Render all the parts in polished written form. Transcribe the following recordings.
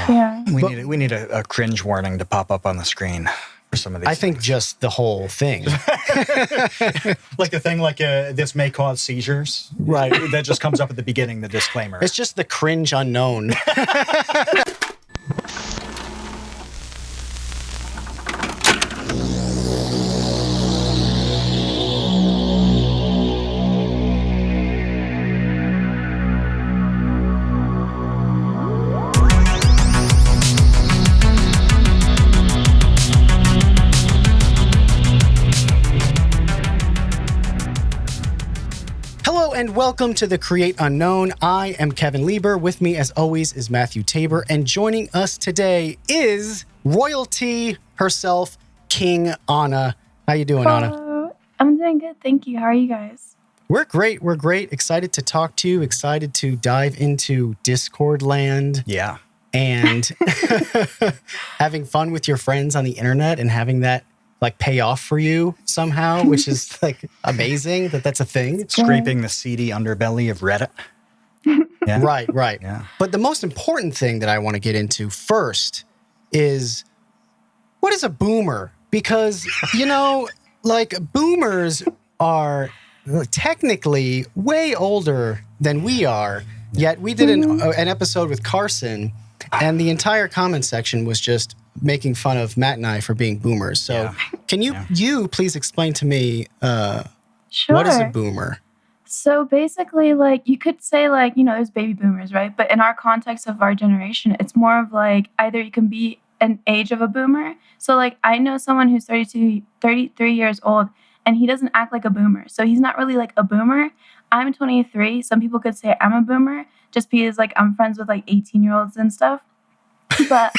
Yeah. We need a cringe warning to pop up on the screen for some of these. I think just the whole thing. Like the thing like this may cause seizures. Right. That just comes up at the beginning, the disclaimer. It's just the cringe unknown. And welcome to the Create Unknown. I am Kevin Lieber. With me, as always, is Matthew Tabor. And joining us today is royalty herself, King Anna. How you doing, Anna? I'm doing good. Thank you. How are you guys? We're great. We're great. Excited to talk to you. Excited to dive into Discord land. Yeah. And having fun with your friends on the internet and having that like pay off for you somehow, which is like amazing that's a thing. Scraping the seedy underbelly of Reddit. Yeah. Right. Yeah. But the most important thing that I want to get into first is what is a boomer? Because, like boomers are technically way older than we are. Yet we did an episode with Carson and the entire comment section was just making fun of Matt and I for being boomers. So can you please explain to me Sure. What is a boomer? So basically, like, you could say, like, there's baby boomers, right? But in our context of our generation, it's more of like either you can be an age of a boomer. So like I know someone who's 33 years old and he doesn't act like a boomer. So he's not really like a boomer. I'm 23. Some people could say I'm a boomer just because like I'm friends with like 18-year-olds and stuff. But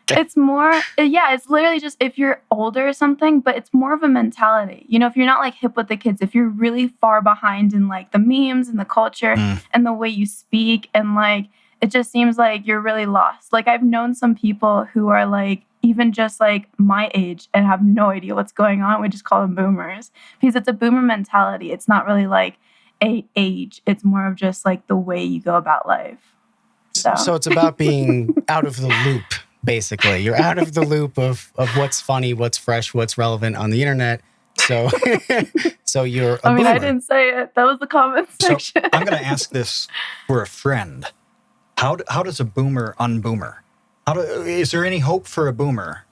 it's literally just if you're older or something, but it's more of a mentality. If you're not like hip with the kids, if you're really far behind in like the memes and the culture and the way you speak, and like it just seems like you're really lost. Like I've known some people who are like even just like my age and have no idea what's going on. We just call them boomers because it's a boomer mentality. It's not really like a age. It's more of just like the way you go about life. So it's about being out of the loop, basically. You're out of the loop of what's funny, what's fresh, what's relevant on the internet. So you're a boomer. I didn't say it. That was the comment section. So I'm going to ask this for a friend. How does a boomer unboomer? Is there any hope for a boomer?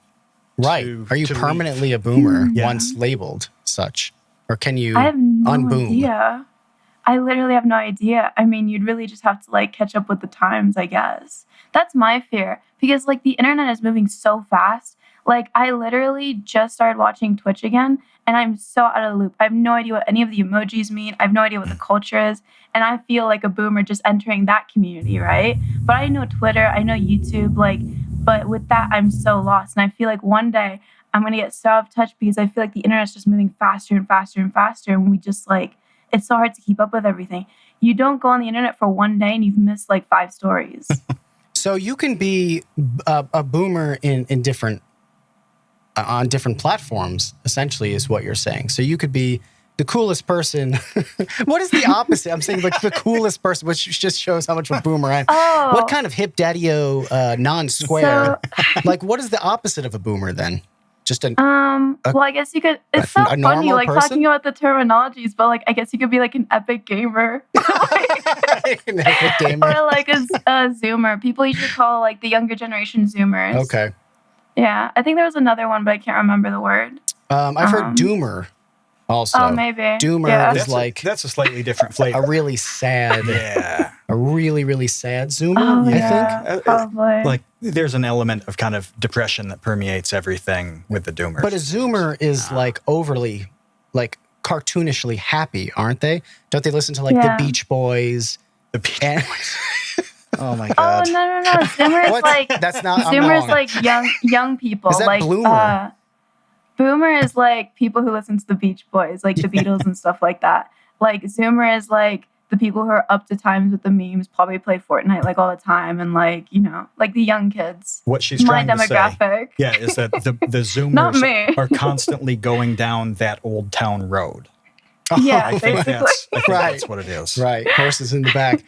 Right. Are you permanently a boomer once labeled such? Or can you I have no unboom? idea. I literally have no idea. I mean, you'd really just have to like catch up with the times, I guess. That's my fear because like the internet is moving so fast. Like I literally just started watching Twitch again and I'm so out of the loop. I have no idea what any of the emojis mean. I have no idea what the culture is. And I feel like a boomer just entering that community, right? But I know Twitter, I know YouTube, but with that, I'm so lost. And I feel like one day I'm going to get so out of touch because I feel like the internet's just moving faster and faster and faster. And we just like, it's so hard to keep up with everything. You don't go on the internet for one day and you've missed like 5 stories. So you can be a boomer in different on different platforms, essentially, is what you're saying. So you could be the coolest person. What is the opposite? I'm saying like the coolest person, which just shows how much of a boomer I am. Oh. What kind of hip daddy-o non-square? Like what is the opposite of a boomer then? Just well, I guess you could. It's so funny, like person? talking about the terminologies, but like I guess you could be like an epic gamer, an epic gamer, or like a Zoomer. People usually call like the younger generation Zoomers. Okay. Yeah, I think there was another one, but I can't remember the word. I've heard Doomer. Also, oh maybe Doomer is that's a slightly different flavor. A really sad, a really really sad Zoomer. Oh, I think probably. Like there's an element of kind of depression that permeates everything with the Doomers. But a Zoomer is like overly, like cartoonishly happy, aren't they? Don't they listen to like the Beach Boys? The Beach Boys. Oh my God. Oh no! Zoomers like that's not. Zoomers like young people. Is that like bloomer? Boomer is like people who listen to the Beach Boys, like the Beatles and stuff like that. Like Zoomer is like the people who are up to times with the memes, probably play Fortnite like all the time, and like like the young kids. What she's my trying demographic. to say, is that the Zoomers Not me. are constantly going down that old town road. Yeah, I think basically. that's what it is. Right, horses in the back.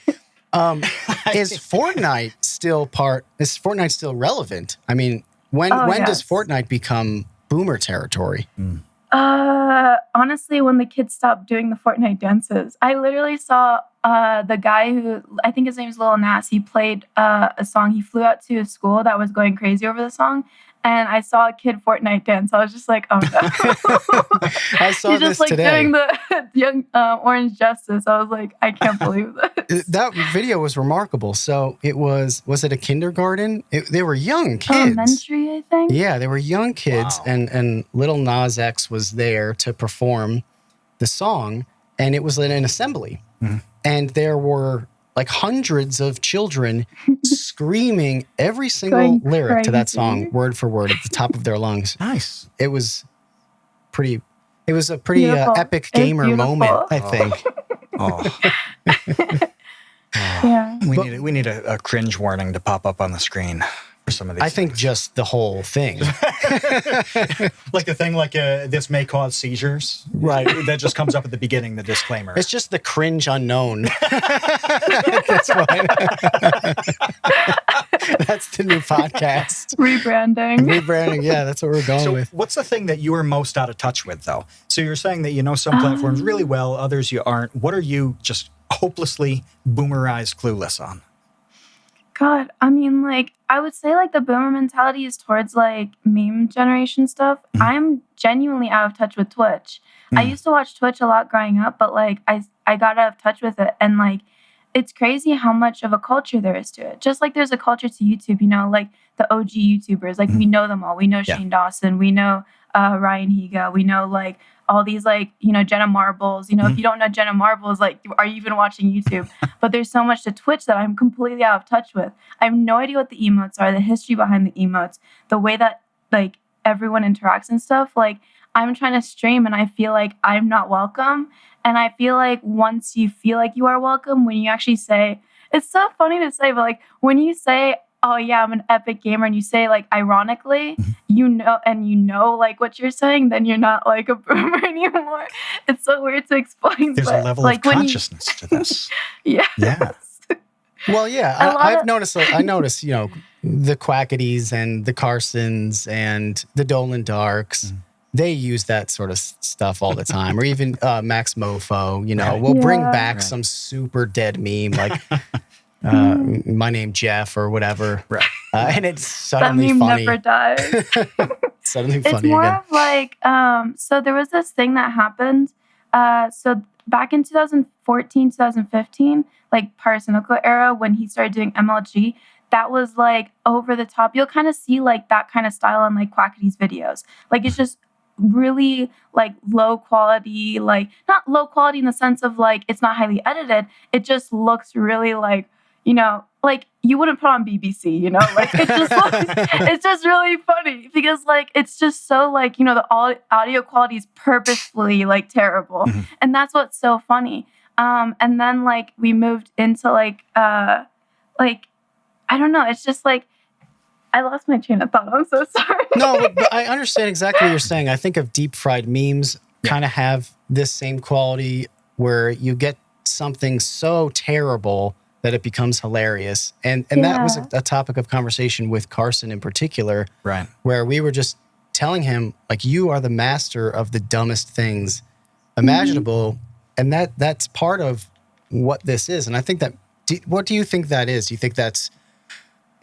Is Fortnite still relevant? I mean, when does Fortnite become boomer territory? Honestly, when the kids stopped doing the Fortnite dances. I literally saw the guy who, I think his name is Lil Nas, he played a song. He flew out to a school that was going crazy over the song. And I saw a kid Fortnite dance. I was just like, oh no. I saw He's this just like today. doing the young Orange Justice. I was like, I can't believe this. That video was remarkable. So was it a kindergarten? They were young kids. Elementary, I think. Yeah, they were young kids. Wow. And Lil Nas X was there to perform the song. And it was in an assembly. Mm-hmm. And there were like hundreds of children screaming every single Going lyric to that crazy. song, word for word, at the top of their lungs. Nice. It was a pretty Beautiful. epic It was gamer beautiful. moment, I think. Oh. Yeah. We need a cringe warning to pop up on the screen for some of these. I think things. just the whole thing. Like the thing, this may cause seizures, Right. That just comes up at the beginning, the disclaimer. It's just the cringe unknown. That's why. That's the new podcast. Rebranding. Rebranding. Yeah, that's what we're going So, with. what's the thing that you are most out of touch with, though? So you're saying that you know some platforms really well, others you aren't. What are you just hopelessly boomerized clueless on? God, I mean, like, I would say, like, the boomer mentality is towards, like, meme generation stuff. I'm genuinely out of touch with Twitch. I used to watch Twitch a lot growing up, but, like, I got out of touch with it. And, like, it's crazy how much of a culture there is to it. Just like there's a culture to YouTube, you know, like, the OG YouTubers. Like, we know them all. We know Shane Dawson. We know Ryan Higa. We know, like, all these, like, you know, Jenna Marbles. You know, if you don't know Jenna Marbles, like, are you even watching YouTube? But there's so much to Twitch that I'm completely out of touch with. I have no idea what the emotes are, the history behind the emotes, the way that, like, everyone interacts and stuff. Like, I'm trying to stream and I feel like I'm not welcome. And I feel like once you feel like you are welcome, when you actually say, it's so funny to say, but, like, when you say, oh yeah, I'm an epic gamer, and you say, like, ironically, you know, like, what you're saying, then you're not, like, a boomer anymore. It's so weird to explain. There's but, a level like, of consciousness to this. Yeah. Well, yeah, I've noticed, you know, the Quackities and the Carsons and the Dolan Darks. They use that sort of stuff all the time. Or even Max Mofo, you know, will bring back some super dead meme like my name Jeff or whatever. Right. And it's suddenly that meme funny. never dies. Suddenly It's funny more again. of like, so there was this thing that happened. So back in 2014, 2015, like Parsonico era, when he started doing MLG, that was like over the top. You'll kind of see like that kind of style in like Quackity's videos. Like it's just really like low quality, like not low quality in the sense of like it's not highly edited. It just looks really like, you know, like you wouldn't put on BBC, you know, like it just looks, it's just really funny because like it's just so like, you know, the audio quality is purposefully like terrible, and that's what's so funny. And then like we moved into like I don't know, it's just like I lost my train of thought. I'm so sorry. No, but I understand exactly what you're saying. I think of deep fried memes kind of have this same quality where you get something so terrible that it becomes hilarious. And that was a topic of conversation with Carson in particular, Right. where we were just telling him, like, you are the master of the dumbest things imaginable. And that's part of what this is. And I think that, what do you think that is? Do you think that's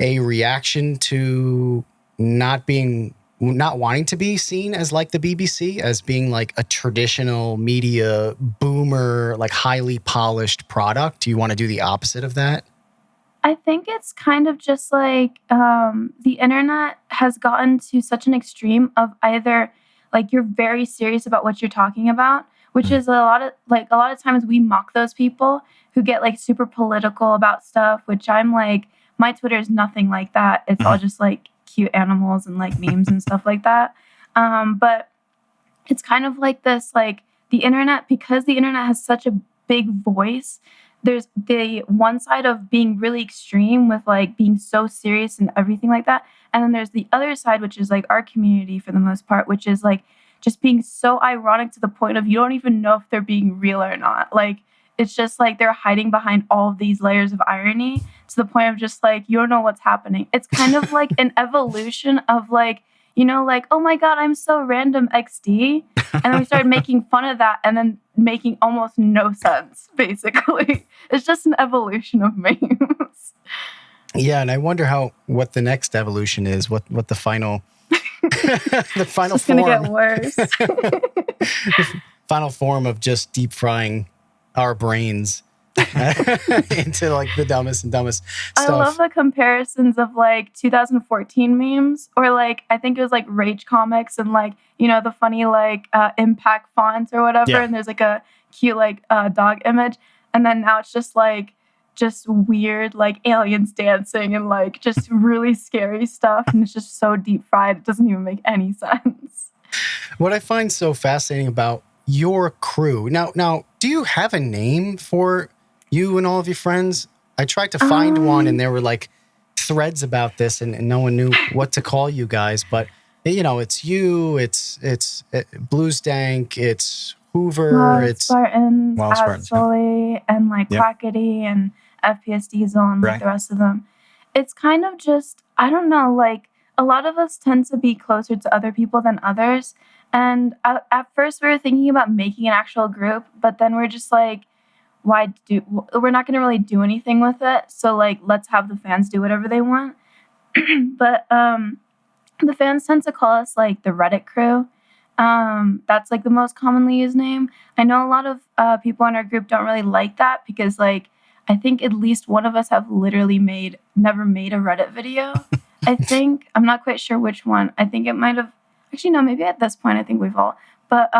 a reaction to not wanting to be seen as like the BBC, as being like a traditional media boomer, like highly polished product? Do you want to do the opposite of that? I think it's kind of just like the internet has gotten to such an extreme of either like you're very serious about what you're talking about, which is a lot of times we mock those people who get like super political about stuff, which I'm like, my Twitter is nothing like that. It's all just like cute animals and like memes and stuff like that. But it's kind of like this, like the internet, because the internet has such a big voice, there's the one side of being really extreme with like being so serious and everything like that. And then there's the other side, which is like our community for the most part, which is like just being so ironic to the point of you don't even know if they're being real or not. Like it's just like they're hiding behind all of these layers of irony to the point of just like, you don't know what's happening. It's kind of like an evolution of like, you know, like, oh my God, I'm so random XD. And then we started making fun of that and then making almost no sense, basically. It's just an evolution of memes. Yeah, and I wonder what the next evolution is, what the final the final It's form. gonna get worse. Final form of just deep frying our brains into like the dumbest and dumbest stuff. I love the comparisons of like 2014 memes, or like I think it was like Rage Comics and like, you know, the funny like impact fonts or whatever, Yeah. and there's like a cute like dog image, and then now it's just weird like aliens dancing and like just really scary stuff, and it's just so deep fried it doesn't even make any sense. What I find so fascinating about your crew now, do you have a name for you and all of your friends? I tried to find one, and there were like threads about this, and no one knew what to call you guys. But you know, it's you, it's Bluesdank, it's Hoover, WildSpartanz, WildSpartanz, Absolutely, and like Yep. Quackity and FPS Diesel and like Right. the rest of them. It's kind of just, I don't know, like a lot of us tend to be closer to other people than others. And at first we were thinking about making an actual group, but then we're just like, we're not going to really do anything with it. So like, let's have the fans do whatever they want. But the fans tend to call us like the Reddit crew. That's like the most commonly used name. I know a lot of people in our group don't really like that because like, I think at least one of us have literally never made a Reddit video. I think, I'm not quite sure which one. I think it might have, actually no, maybe at this point I think we've all, but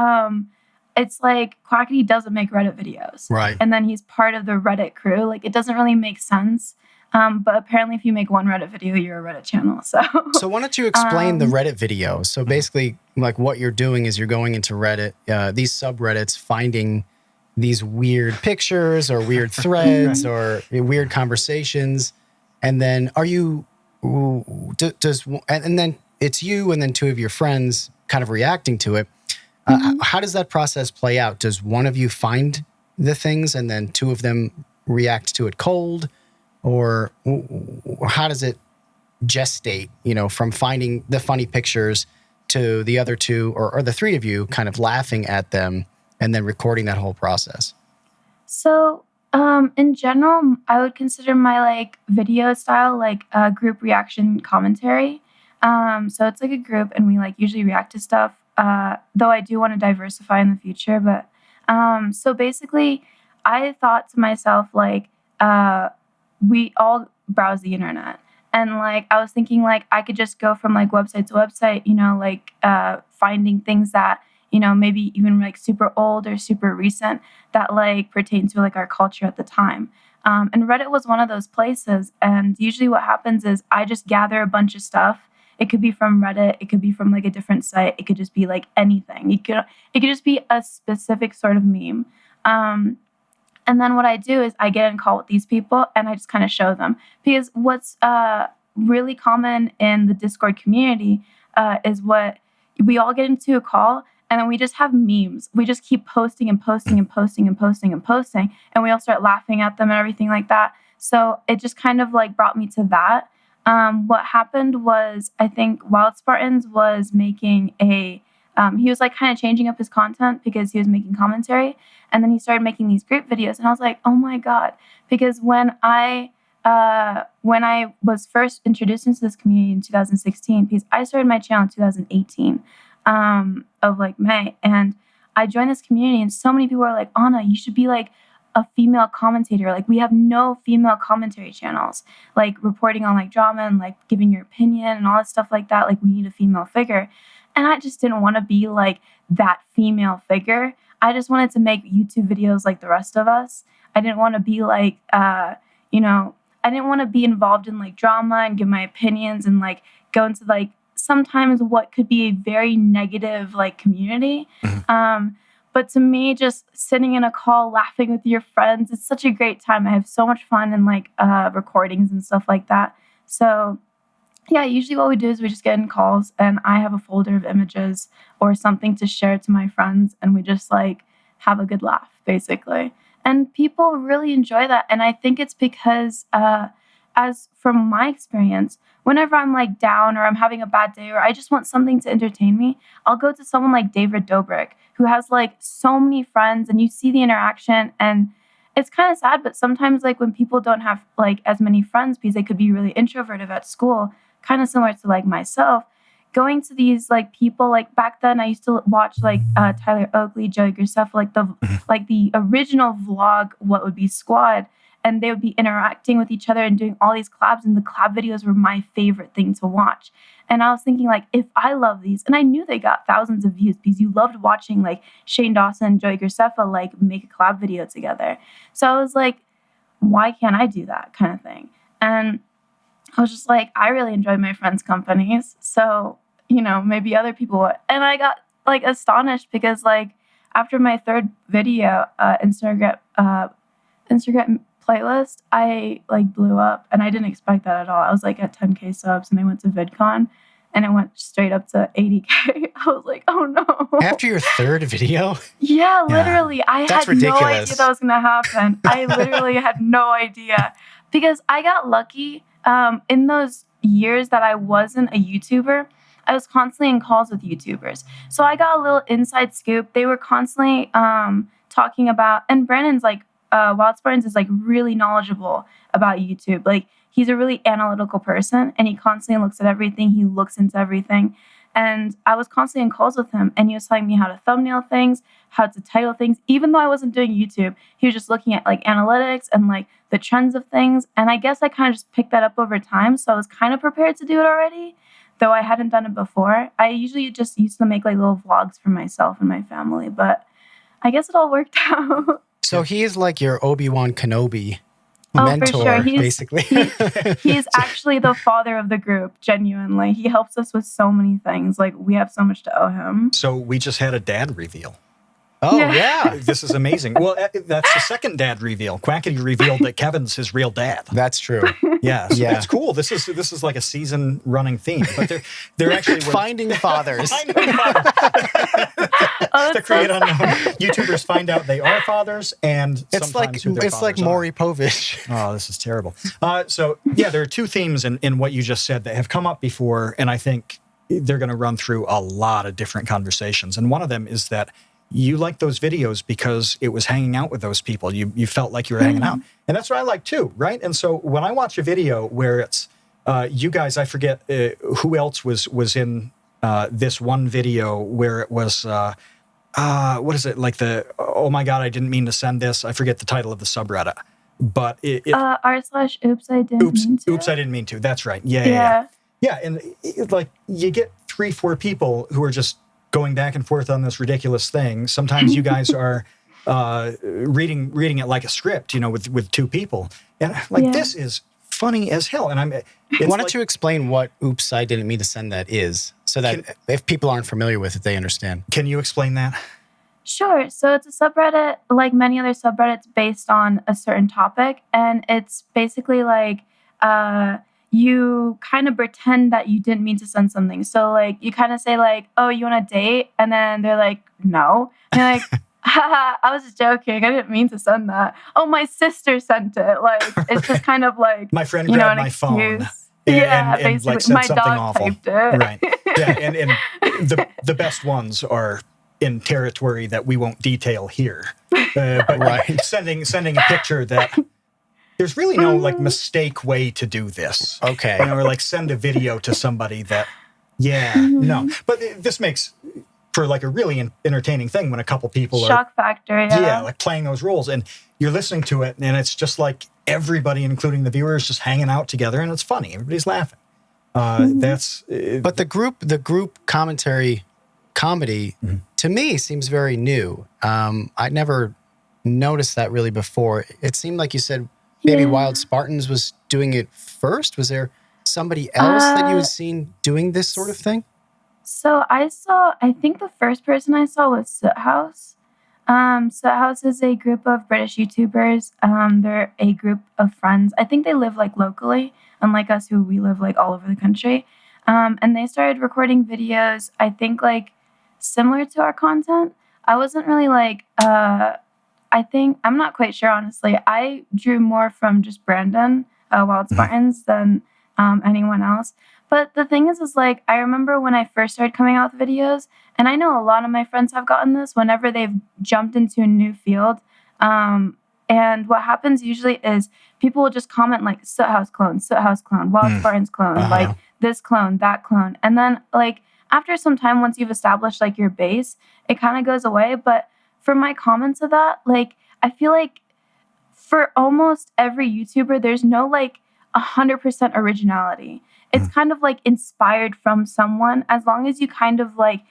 it's like Quackity doesn't make Reddit videos. right? And then he's part of the Reddit crew. Like it doesn't really make sense. But apparently if you make one Reddit video, you're a Reddit channel. So why don't you explain the Reddit video? So basically, like what you're doing is you're going into Reddit, these subreddits, finding these weird pictures or weird threads or weird conversations, and then and then it's you and then two of your friends kind of reacting to it. How does that process play out? Does one of you find the things and then two of them react to it cold? Or how does it gestate, you know, from finding the funny pictures to the other two or the three of you kind of laughing at them and then recording that whole process? So in general, I would consider my like video style like a group reaction commentary. So it's like a group and we like usually react to stuff, though I do want to diversify in the future. But so basically I thought to myself like, we all browse the internet, and like I was thinking like I could just go from like website to website, you know, like finding things that, you know, maybe even like super old or super recent that like pertain to like our culture at the time. And Reddit was one of those places. And usually what happens is I just gather a bunch of stuff. It could be from Reddit, it could be from like a different site, it could just be like anything. It could just be a specific sort of meme. And then what I do is I get in call with these people and I just kind of show them. Because what's really common in the Discord community is what we all get into a call and then we just have memes. We just keep posting and posting and posting and posting and posting. And we all start laughing at them and everything like that. So it just kind of like brought me to that. What happened was I think WildSpartanz was making he was like kind of changing up his content because he was making commentary, and then he started making these group videos, and I was like, oh my God, because when I was first introduced into this community in 2016, because I started my channel in 2018 of like May, and I joined this community, and so many people were like, Anna, you should be like a female commentator. Like we have no female commentary channels, like reporting on like drama and like giving your opinion and all that stuff like that. Like we need a female figure. And I just didn't want to be like that female figure. I just wanted to make YouTube videos like the rest of us. I didn't want to be like, I didn't want to be involved in like drama and give my opinions and like go into like sometimes what could be a very negative like community. But to me, just sitting in a call, laughing with your friends, it's such a great time. I have so much fun in like recordings and stuff like that. So yeah, usually what we do is we just get in calls and I have a folder of images or something to share to my friends and we just like have a good laugh, basically. And people really enjoy that. And I think it's because, as from my experience, whenever I'm like down or I'm having a bad day or I just want something to entertain me, I'll go to someone like David Dobrik, who has like so many friends, and you see the interaction. And it's kind of sad, but sometimes like when people don't have like as many friends because they could be really introverted at school, kind of similar to like myself, going to these like people, like back then I used to watch like Tyler Oakley, Joey Graceffa, like the original vlog What Would Be Squad, and they would be interacting with each other and doing all these collabs, and the collab videos were my favorite thing to watch. And I was thinking, like, if I love these, and I knew they got thousands of views because you loved watching like Shane Dawson and Joey Graceffa like make a collab video together. So I was like, why can't I do that kind of thing? And I was just like, I really enjoy my friends' companies. So, maybe other people would. And I got like astonished because like after my third video, Instagram playlist, I like blew up, and I didn't expect that at all. I was like at 10K subs, and I went to VidCon, and it went straight up to 80K. I was like, oh no. After your third video? Yeah, literally. I had ridiculous. no idea that was going to happen. I literally had no idea because I got lucky in those years that I wasn't a YouTuber. I was constantly in calls with YouTubers. So I got a little inside scoop. They were constantly talking about, and Brandon's like, WildSpartanz is like really knowledgeable about YouTube. Like he's a really analytical person, and he constantly looks at everything. He looks into everything. And I was constantly in calls with him, and he was telling me how to thumbnail things, how to title things. Even though I wasn't doing YouTube, he was just looking at like analytics and like the trends of things. And I guess I kind of just picked that up over time. So I was kind of prepared to do it already, though I hadn't done it before. I usually just used to make like little vlogs for myself and my family, but I guess it all worked out. So he is like your Obi-Wan Kenobi mentor, for sure. basically. He's actually the father of the group, genuinely. He helps us with so many things. Like, we have so much to owe him. So we just had a dad reveal. Oh, yeah. This is amazing. Well, that's the second dad reveal. Quackity revealed that Kevin's his real dad. That's true. Yeah, so it's cool. This is like a season running theme. But they're actually finding fathers. Finding fathers. To create unknown. YouTubers find out they are fathers, and it's like Maury Povich. Oh, this is terrible. So yeah, there are two themes in what you just said that have come up before, and I think they're going to run through a lot of different conversations. And one of them is that you like those videos because it was hanging out with those people. You felt like you were hanging out. And that's what I like too, right? And so when I watch a video where it's you guys, I forget who else was in this one video where it was, what is it? Like oh my God, I didn't mean to send this. I forget the title of the subreddit. But r/oops, I didn't mean to. Oops, I didn't mean to. That's right. Yeah. And like you get 3-4 people who are just going back and forth on this ridiculous thing. Sometimes you guys are reading it like a script, with two people. And like, this is funny as hell. And why don't you explain what Oops, I Didn't Mean to Send That is, so that if people aren't familiar with it, they understand. Can you explain that? Sure. So it's a subreddit, like many other subreddits, based on a certain topic. And it's basically like, you kind of pretend that you didn't mean to send something. So like you kind of say like, oh, you want a date? And then they're like, no. And you're like, haha, I was just joking. I didn't mean to send that. Oh, my sister sent it. Like, it's just kind of like, my friend grabbed my phone. And basically. Like, my dog awful. Typed it. Right. Yeah. And the best ones are in territory that we won't detail here. But sending a picture that there's really no like mistake way to do this. Okay. Or like send a video to somebody that, no. But this makes for like a really entertaining thing when a couple people shock factor, yeah, like playing those roles, and you're listening to it, and it's just like everybody, including the viewers, just hanging out together, and it's funny. Everybody's laughing. But the group commentary comedy to me seems very new. I never noticed that really before. It seemed like you said maybe WildSpartanz was doing it first. Was there somebody else that you had seen doing this sort of thing? So I think the first person I saw was Soot House. Soot House is a group of British YouTubers. They're a group of friends. I think they live like locally, unlike us who we live like all over the country. And they started recording videos, I think like similar to our content. I wasn't really like I think, I'm not quite sure, honestly. I drew more from just Brandon, WildSpartanz, than anyone else. But the thing is like, I remember when I first started coming out with videos, and I know a lot of my friends have gotten this whenever they've jumped into a new field. And what happens usually is people will just comment like Soot House clone, WildSpartanz clone, like this clone, that clone. And then like after some time, once you've established like your base, it kind of goes away. But for my comments of that, like I feel like for almost every YouTuber, there's no like 100% originality. It's kind of like inspired from someone, as long as you kind of like,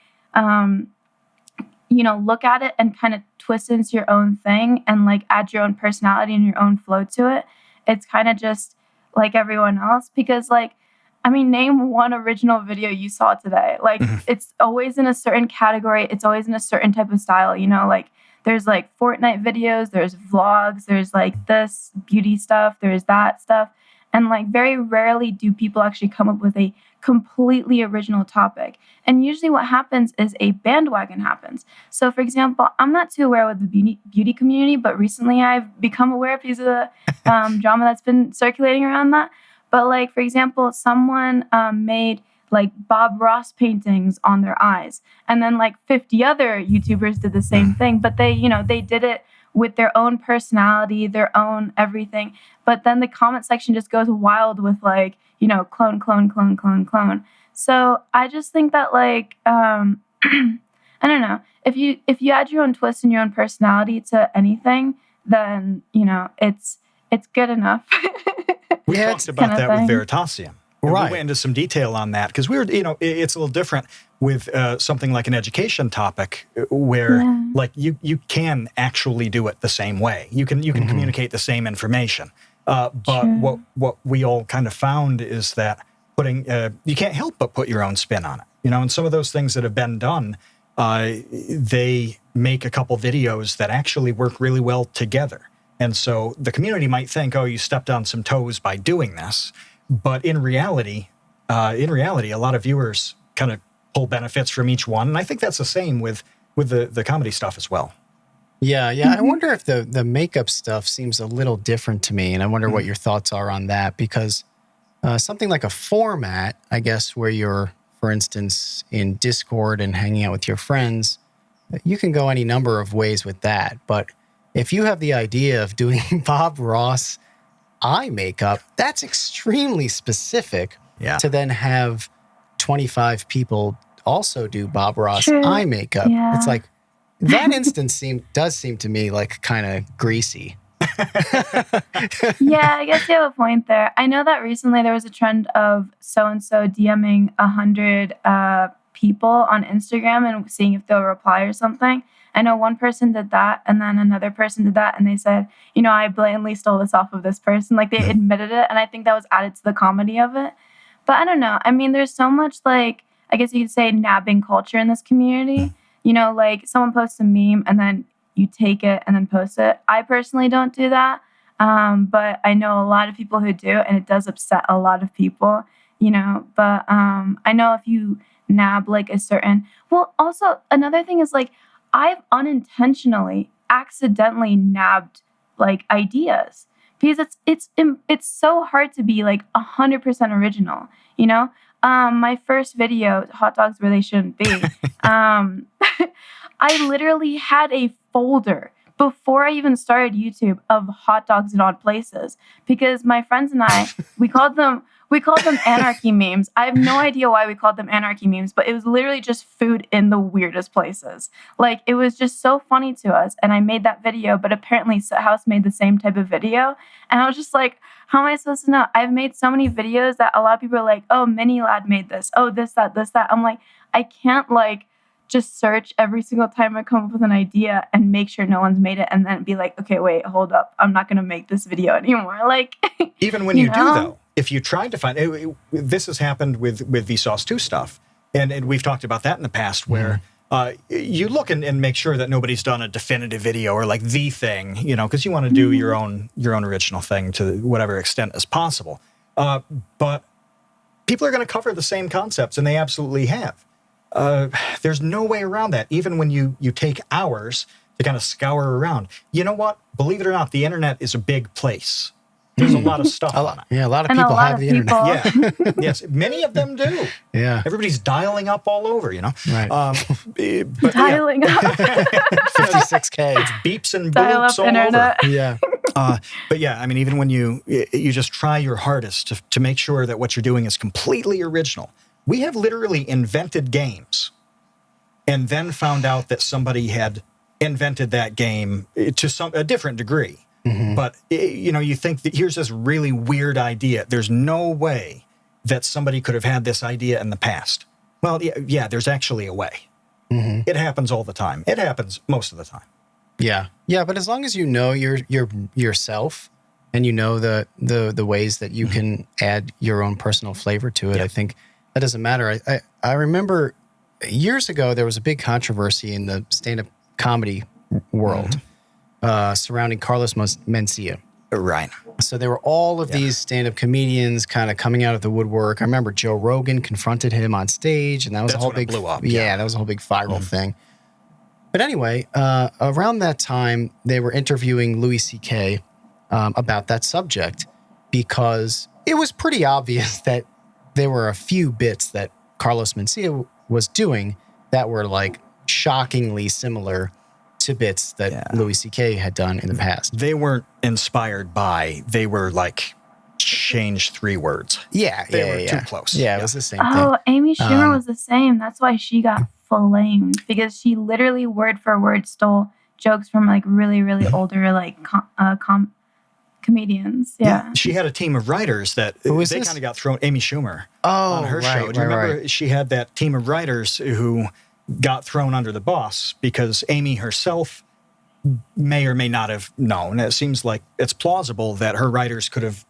look at it and kind of twist into your own thing and like add your own personality and your own flow to it. It's kind of just like everyone else, because like, I mean, name one original video you saw today. Like it's always in a certain category. It's always in a certain type of style, like there's like Fortnite videos, there's vlogs, there's like this beauty stuff, there's that stuff. And like very rarely do people actually come up with a completely original topic. And usually what happens is a bandwagon happens. So for example, I'm not too aware with the beauty community, but recently I've become aware because of the drama that's been circulating around that. But like, for example, someone made like Bob Ross paintings on their eyes. And then like 50 other YouTubers did the same thing, but they did it with their own personality, their own everything. But then the comment section just goes wild with like, clone, clone, clone, clone, clone. So I just think that like, I don't know, if you add your own twist and your own personality to anything, then, it's good enough. We talked about that with Veritasium. Right. We went into some detail on that because we were, it's a little different with something like an education topic where like you can actually do it the same way. You can communicate the same information. But what we all kind of found is that you can't help but put your own spin on it. And some of those things that have been done, they make a couple videos that actually work really well together. And so the community might think, oh, you stepped on some toes by doing this. But in reality, a lot of viewers kind of pull benefits from each one. And I think that's the same with the comedy stuff as well. Yeah. I wonder if the makeup stuff seems a little different to me. And I wonder what your thoughts are on that, because something like a format, I guess, where you're, for instance, in Discord and hanging out with your friends, you can go any number of ways with that. But if you have the idea of doing Bob Ross eye makeup, that's extremely specific to then have 25 people also do Bob Ross eye makeup. Yeah. It's like, that instance does seem to me like kind of greasy. Yeah, I guess you have a point there. I know that recently there was a trend of so-and-so DMing 100 people on Instagram and seeing if they'll reply or something. I know one person did that, and then another person did that, and they said, I blatantly stole this off of this person. Like, they admitted it, and I think that was added to the comedy of it. But I don't know. I mean, there's so much, like, I guess you could say nabbing culture in this community. Like, someone posts a meme, and then you take it and then post it. I personally don't do that, but I know a lot of people who do, and it does upset a lot of people, But I know if you nab, like, a certain... Well, also, another thing is, like, I've unintentionally, accidentally nabbed like ideas because it's so hard to be like 100% original. My first video, hot dogs where they shouldn't be. I literally had a folder before I even started YouTube of hot dogs in odd places because my friends and I we called them anarchy memes. I have no idea why we called them anarchy memes, but it was literally just food in the weirdest places. Like, it was just so funny to us. And I made that video, but apparently Soot House made the same type of video. And I was just like, how am I supposed to know? I've made so many videos that a lot of people are like, oh, Mini Lad made this. Oh, this, that. I'm like, I can't like just search every single time I come up with an idea and make sure no one's made it and then be like, okay, wait, hold up. I'm not going to make this video anymore. Like, even when you do, though. If you tried to find this has happened with Vsauce 2 stuff, and we've talked about that in the past, where you look and make sure that nobody's done a definitive video or like the thing, because you want to do your own original thing to whatever extent as possible. But people are going to cover the same concepts, and they absolutely have. There's no way around that. Even when you take hours to kind of scour around. You know what? Believe it or not, the internet is a big place. There's a lot of stuff on it. Yeah, a lot of And people lot have of the internet. people. Yeah. Yes. Many of them do. Yeah. Everybody's dialing up all over, you know? Right. But Dialing up. 56K. beeps and Dial boops up all internet. over. Yeah. But yeah, I mean, even when you just try your hardest to make sure that what you're doing is completely original. We have literally invented games and then found out that somebody had invented that game to a different degree. Mm-hmm. But, you think that here's this really weird idea. There's no way that somebody could have had this idea in the past. Well, yeah, there's actually a way. Mm-hmm. It happens all the time. It happens most of the time. Yeah. Yeah, but as long as you know yourself and you know the ways that you can add your own personal flavor to it, I think that doesn't matter. I remember years ago there was a big controversy in the stand-up comedy world surrounding Carlos Mencia. Right. So there were all of these stand-up comedians kind of coming out of the woodwork. I remember Joe Rogan confronted him on stage, and that was That's a whole when it big blew up. Yeah, that was a whole big viral thing. But anyway, around that time, they were interviewing Louis C.K. About that subject because it was pretty obvious that there were a few bits that Carlos Mencia was doing that were like shockingly similar to bits that Louis C.K. had done in the past. They weren't inspired by, they were like changed 3 words. Yeah, They were too close. Yeah, it was the same Oh, thing. Amy Schumer was the same. That's why she got flamed, because she literally word for word stole jokes from like really, really older like comedians. Yeah. She had a team of writers that they kind of got thrown. Amy Schumer on her show. Do you remember she had that team of writers who got thrown under the bus because Amy herself may or may not have known. It seems like it's plausible that her writers could have,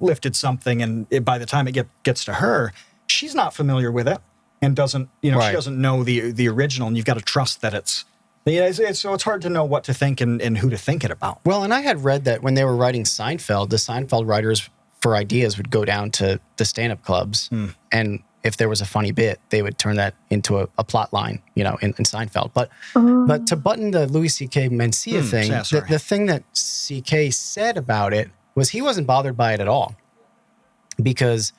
lifted something, and by the time it gets to her, she's not familiar with it and doesn't, she doesn't know the original, and you've got to trust that it's. So it's hard to know what to think and who to think it about. Well, and I had read that when they were writing Seinfeld, the Seinfeld writers for ideas would go down to the stand-up clubs, and if there was a funny bit, they would turn that into a plot line, in Seinfeld. But to button the Louis C.K. Mencia thing, the thing that C.K. said about it was he wasn't bothered by it at all, because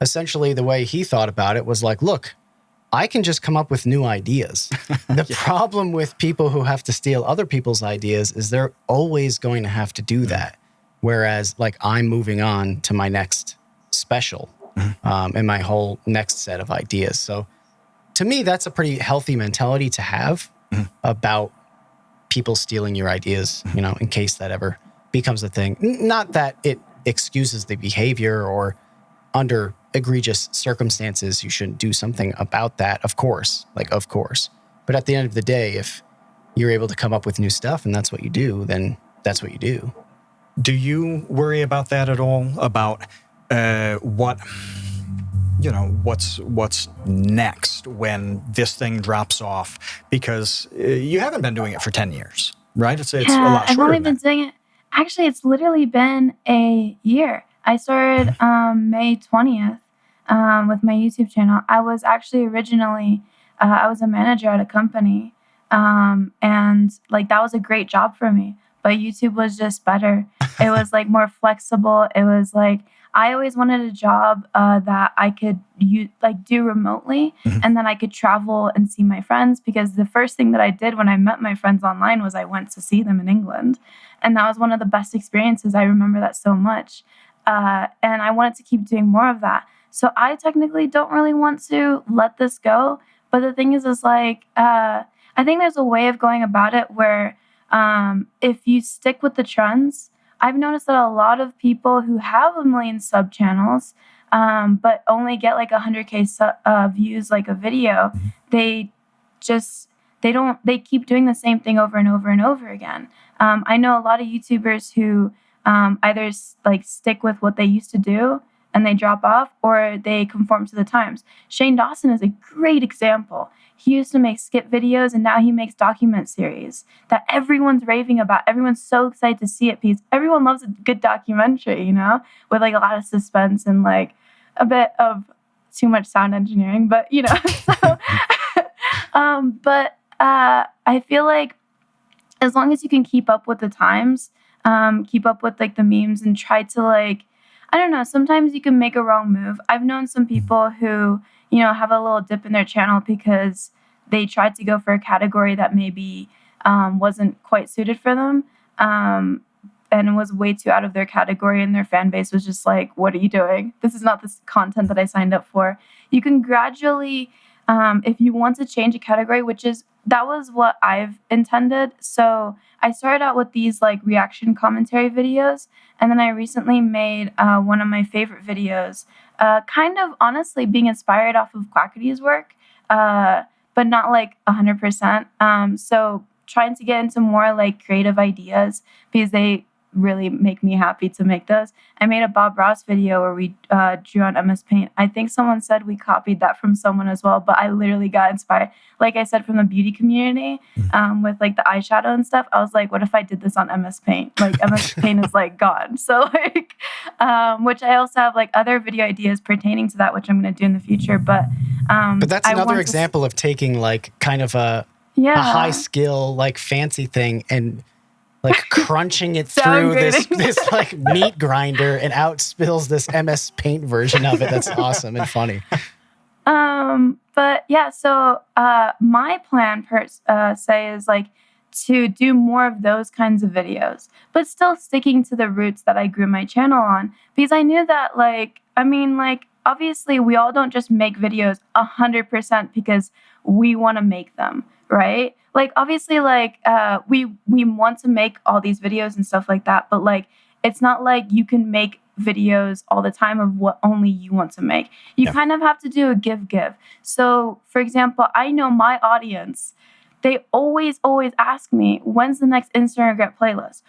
essentially the way he thought about it was like, look, I can just come up with new ideas. The problem with people who have to steal other people's ideas is they're always going to have to do that. Whereas, like, I'm moving on to my next special and my whole next set of ideas. So to me, that's a pretty healthy mentality to have about people stealing your ideas, in case that ever becomes a thing. Not that it excuses the behavior, or under egregious circumstances you shouldn't do something about that, of course. But at the end of the day, if you're able to come up with new stuff and that's what you do, then that's what you do. Do you worry about that at all? About what's next when this thing drops off? Because you haven't been doing it for 10 years, right? It's a lot shorter. I've only been doing it. Actually, it's literally been a year. I started May 20th with my YouTube channel. I was actually originally, I was a manager at a company. And like, that was a great job for me. But YouTube was just better. It was like more flexible. It was like, I always wanted a job that I could do remotely, and then I could travel and see my friends, because the first thing that I did when I met my friends online was I went to see them in England. And that was one of the best experiences. I remember that so much. And I wanted to keep doing more of that. So I technically don't really want to let this go. But the thing is like, I think there's a way of going about it where if you stick with the trends, I've noticed that a lot of people who have 1 million sub channels, but only get like 100K views like a video, they keep doing the same thing over and over and over again. I know a lot of YouTubers who either like stick with what they used to do and they drop off, or they conform to the times. Shane Dawson is a great example. He used to make skit videos, and now he makes document series that everyone's raving about. Everyone's so excited to see it because everyone loves a good documentary, with like a lot of suspense and like a bit of too much sound engineering. But, so, I feel like as long as you can keep up with the times, keep up with like the memes and try to like, I don't know, sometimes you can make a wrong move. I've known some people who, you know, have a little dip in their channel because they tried to go for a category that maybe wasn't quite suited for them. And was way too out of their category, and their fan base was just like, what are you doing? This is not the content that I signed up for. You can gradually, if you want to change a category, that was what I've intended. So I started out with these like reaction commentary videos, and then I recently made one of my favorite videos, kind of honestly being inspired off of Quackity's work, but not like 100%. So trying to get into more like creative ideas because they really make me happy to make those. I made a Bob Ross video where we drew on MS Paint. I think someone said we copied that from someone as well, but I literally got inspired, like I said, from the beauty community with like the eyeshadow and stuff. I was like, what if I did this on MS Paint? Like MS Paint is like gone. So like, which I also have like other video ideas pertaining to that, which I'm going to do in the future. But that's another example of taking like kind of a high skill, like fancy thing and like crunching it through this like meat grinder, and out spills this MS Paint version of it. That's awesome and funny. But yeah, so my plan per se is like to do more of those kinds of videos, but still sticking to the roots that I grew my channel on, because I knew that like, I mean, like obviously we all don't just make videos 100% because we want to make them, right? Like obviously like we want to make all these videos and stuff like that, but like it's not like you can make videos all the time of what only you want to make. You kind of have to do a give. So for example, I know my audience, they always ask me, when's the next Instant Regret playlist?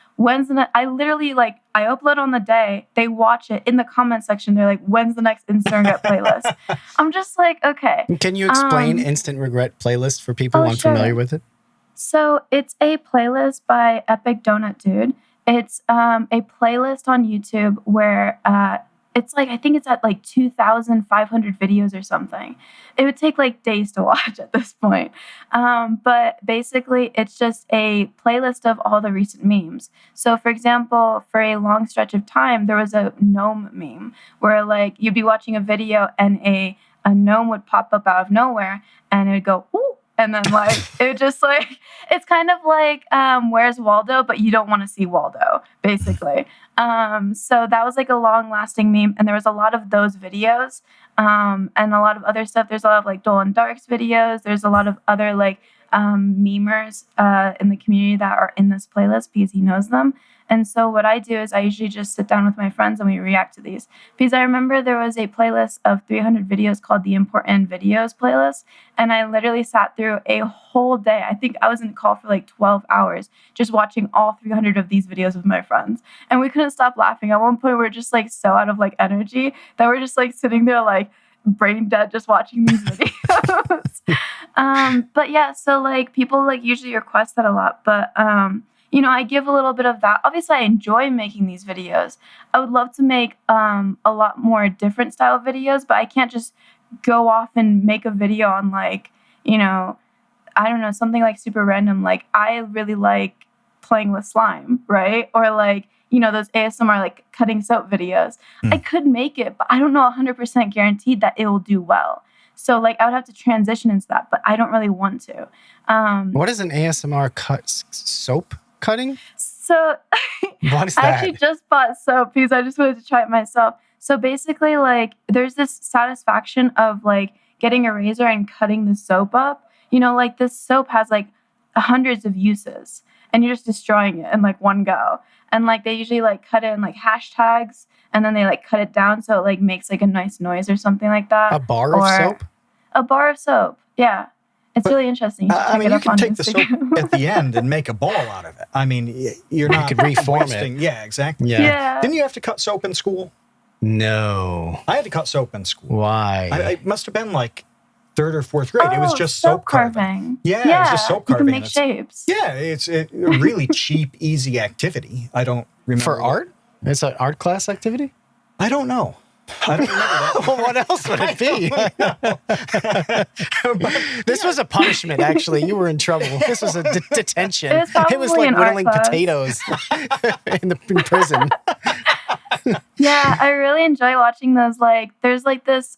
I literally like, I upload on the day, they watch it in the comment section. They're like, when's the next Instant Regret playlist? I'm just like, okay. Can you explain Instant Regret playlist for people who aren't familiar with it? So it's a playlist by Epic Donut Dude. It's a playlist on YouTube where it's like, I think it's at like 2,500 videos or something. It would take like days to watch at this point. But basically, it's just a playlist of all the recent memes. So for example, for a long stretch of time, there was a gnome meme where like you'd be watching a video and a gnome would pop up out of nowhere and it would go, ooh. And then like, it would just like, it's kind of like, Where's Waldo? But you don't want to see Waldo, basically. So that was like a long lasting meme. And there was a lot of those videos and a lot of other stuff. There's a lot of like Dolan Dark's videos. There's a lot of other like memers in the community that are in this playlist because he knows them. And so what I do is I usually just sit down with my friends and we react to these. Because I remember there was a playlist of 300 videos called the Important Videos playlist. And I literally sat through a whole day. I think I was in the call for like 12 hours just watching all 300 of these videos with my friends. And we couldn't stop laughing. At one point, we were just like so out of like energy that we're just like sitting there like brain dead just watching these videos. But yeah, so like people like usually request that a lot. But you know, I give a little bit of that. Obviously, I enjoy making these videos. I would love to make a lot more different style videos, but I can't just go off and make a video on like, you know, I don't know, something like super random. Like I really like playing with slime, right? Or like, you know, those ASMR like cutting soap videos. I could make it, but I don't know 100% guaranteed that it will do well. So like I would have to transition into that, but I don't really want to. What is an ASMR soap cutting? So what is that? I actually just bought soap because I just wanted to try it myself. So basically like there's this satisfaction of like getting a razor and cutting the soap up. You know, like this soap has like hundreds of uses and you're just destroying it in like one go. And like they usually like cut in like hashtags and then they like cut it down so it like makes like a nice noise or something like that. A bar of soap? A bar of soap, yeah. It's really interesting. I mean, you can take the soap at the end and make a ball out of it. I mean, you're not you could reform wasting. it. Yeah, exactly. Yeah. Didn't you have to cut soap in school? No. I had to cut soap in school. Why? It must have been like 3rd or 4th grade. It was just soap carving. Yeah, it was just soap carving. You can make shapes. Yeah, it's a really cheap, easy activity. I don't remember. For art? It's an art class activity? I don't know. I don't remember that. Well, what else would it be? This was a punishment, actually. You were in trouble. This was a detention. It was probably like an art whittling class. potatoes in prison. Yeah, I really enjoy watching those. Like, there's this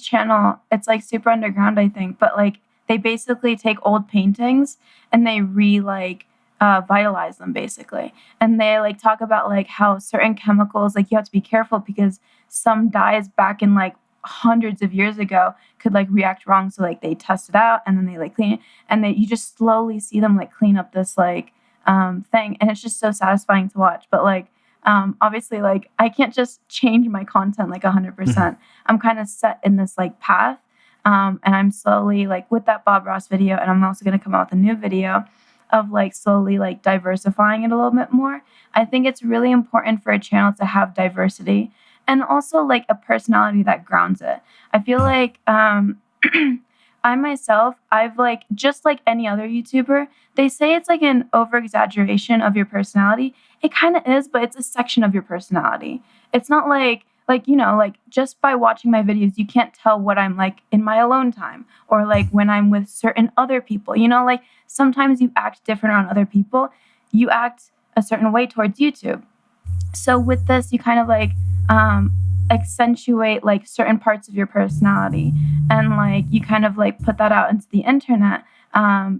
channel. It's like super underground, I think, but like they basically take old paintings and they vitalize them basically, and they like talk about like how certain chemicals, like you have to be careful because some dyes back in like hundreds of years ago could like react wrong. So like they test it out and then they like clean it, and you just slowly see them like clean up this like thing, and it's just so satisfying to watch. But like obviously like I can't just change my content like 100%. I'm kind of set in this like path, and I'm slowly like with that Bob Ross video, and I'm also going to come out with a new video of like slowly like diversifying it a little bit more. I think it's really important for a channel to have diversity and also like a personality that grounds it. I feel like I myself, I've like, just like any other YouTuber, they say it's like an over exaggeration of your personality. It kind of is, but it's a section of your personality. It's not like, you know, like just by watching my videos, you can't tell what I'm like in my alone time or like when I'm with certain other people, you know, like sometimes you act different around other people. You act a certain way towards YouTube. So with this, you kind of like accentuate like certain parts of your personality, and like you kind of like put that out into the internet.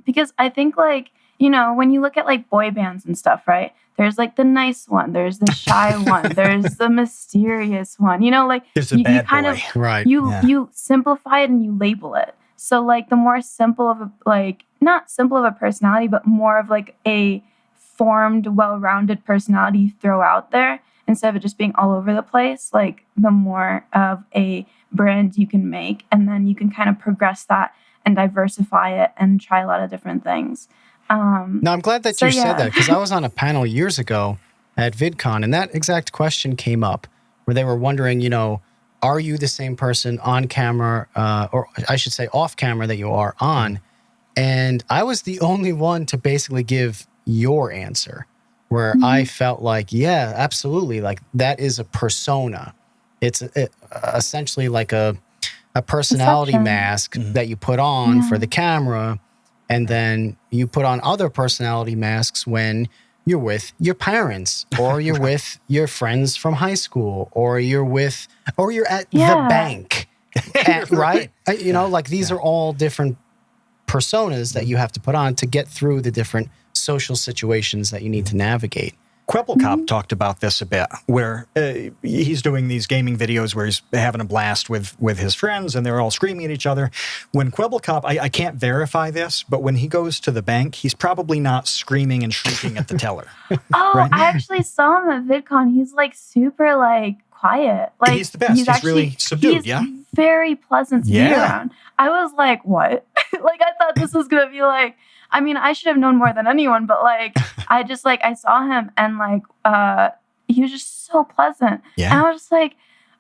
Because I think like, you know, when you look at like boy bands and stuff, right? There's like the nice one, there's the shy one, there's the mysterious one, you know, like There's a bad kind boy. of, Right. you simplify it and you label it. So like the more simple of a, like not simple of a personality, but more of like a formed, well-rounded personality you throw out there instead of it just being all over the place, like the more of a brand you can make, and then you can kind of progress that and diversify it and try a lot of different things. No, I'm glad that you said that, because I was on a panel years ago at VidCon, and that exact question came up where they were wondering, you know, are you the same person on camera, or I should say off camera that you are on? And I was the only one to basically give your answer, where I felt like, yeah, absolutely. Like that is a persona. It's essentially like a personality mask that you put on for the camera. And then you put on other personality masks when you're with your parents, or you're with your friends from high school, or you're at the bank, right? You know, like these are all different personas that you have to put on to get through the different social situations that you need to navigate. Kwebbelkop talked about this a bit, where he's doing these gaming videos where he's having a blast with his friends and they're all screaming at each other. When Kwebbelkop, I can't verify this, but when he goes to the bank, he's probably not screaming and shrieking at the teller. Oh, right? I actually saw him at VidCon. He's like super like quiet. Like he's the best. He's really subdued, he's very pleasant to be around. I was like, what? Like I thought this was gonna be like, I mean, I should have known more than anyone, but like, I just like, I saw him and like, he was just so pleasant. Yeah. And I was just like,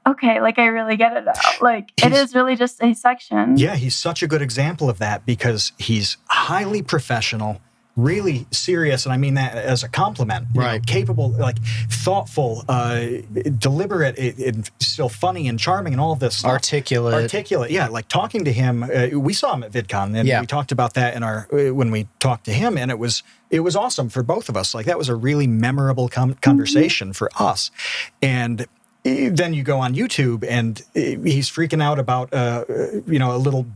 okay, like I really get it now. Like it is really just a section. Yeah, he's such a good example of that because he's highly professional, really serious, and I mean that as a compliment. You know, capable, like thoughtful, deliberate, and still funny and charming, and all of this stuff. Articulate. Yeah, like talking to him. We saw him at VidCon, and we talked about that in our when we talked to him, and it was awesome for both of us. Like that was a really memorable conversation for us, and. Then you go on YouTube and he's freaking out about, you know, a little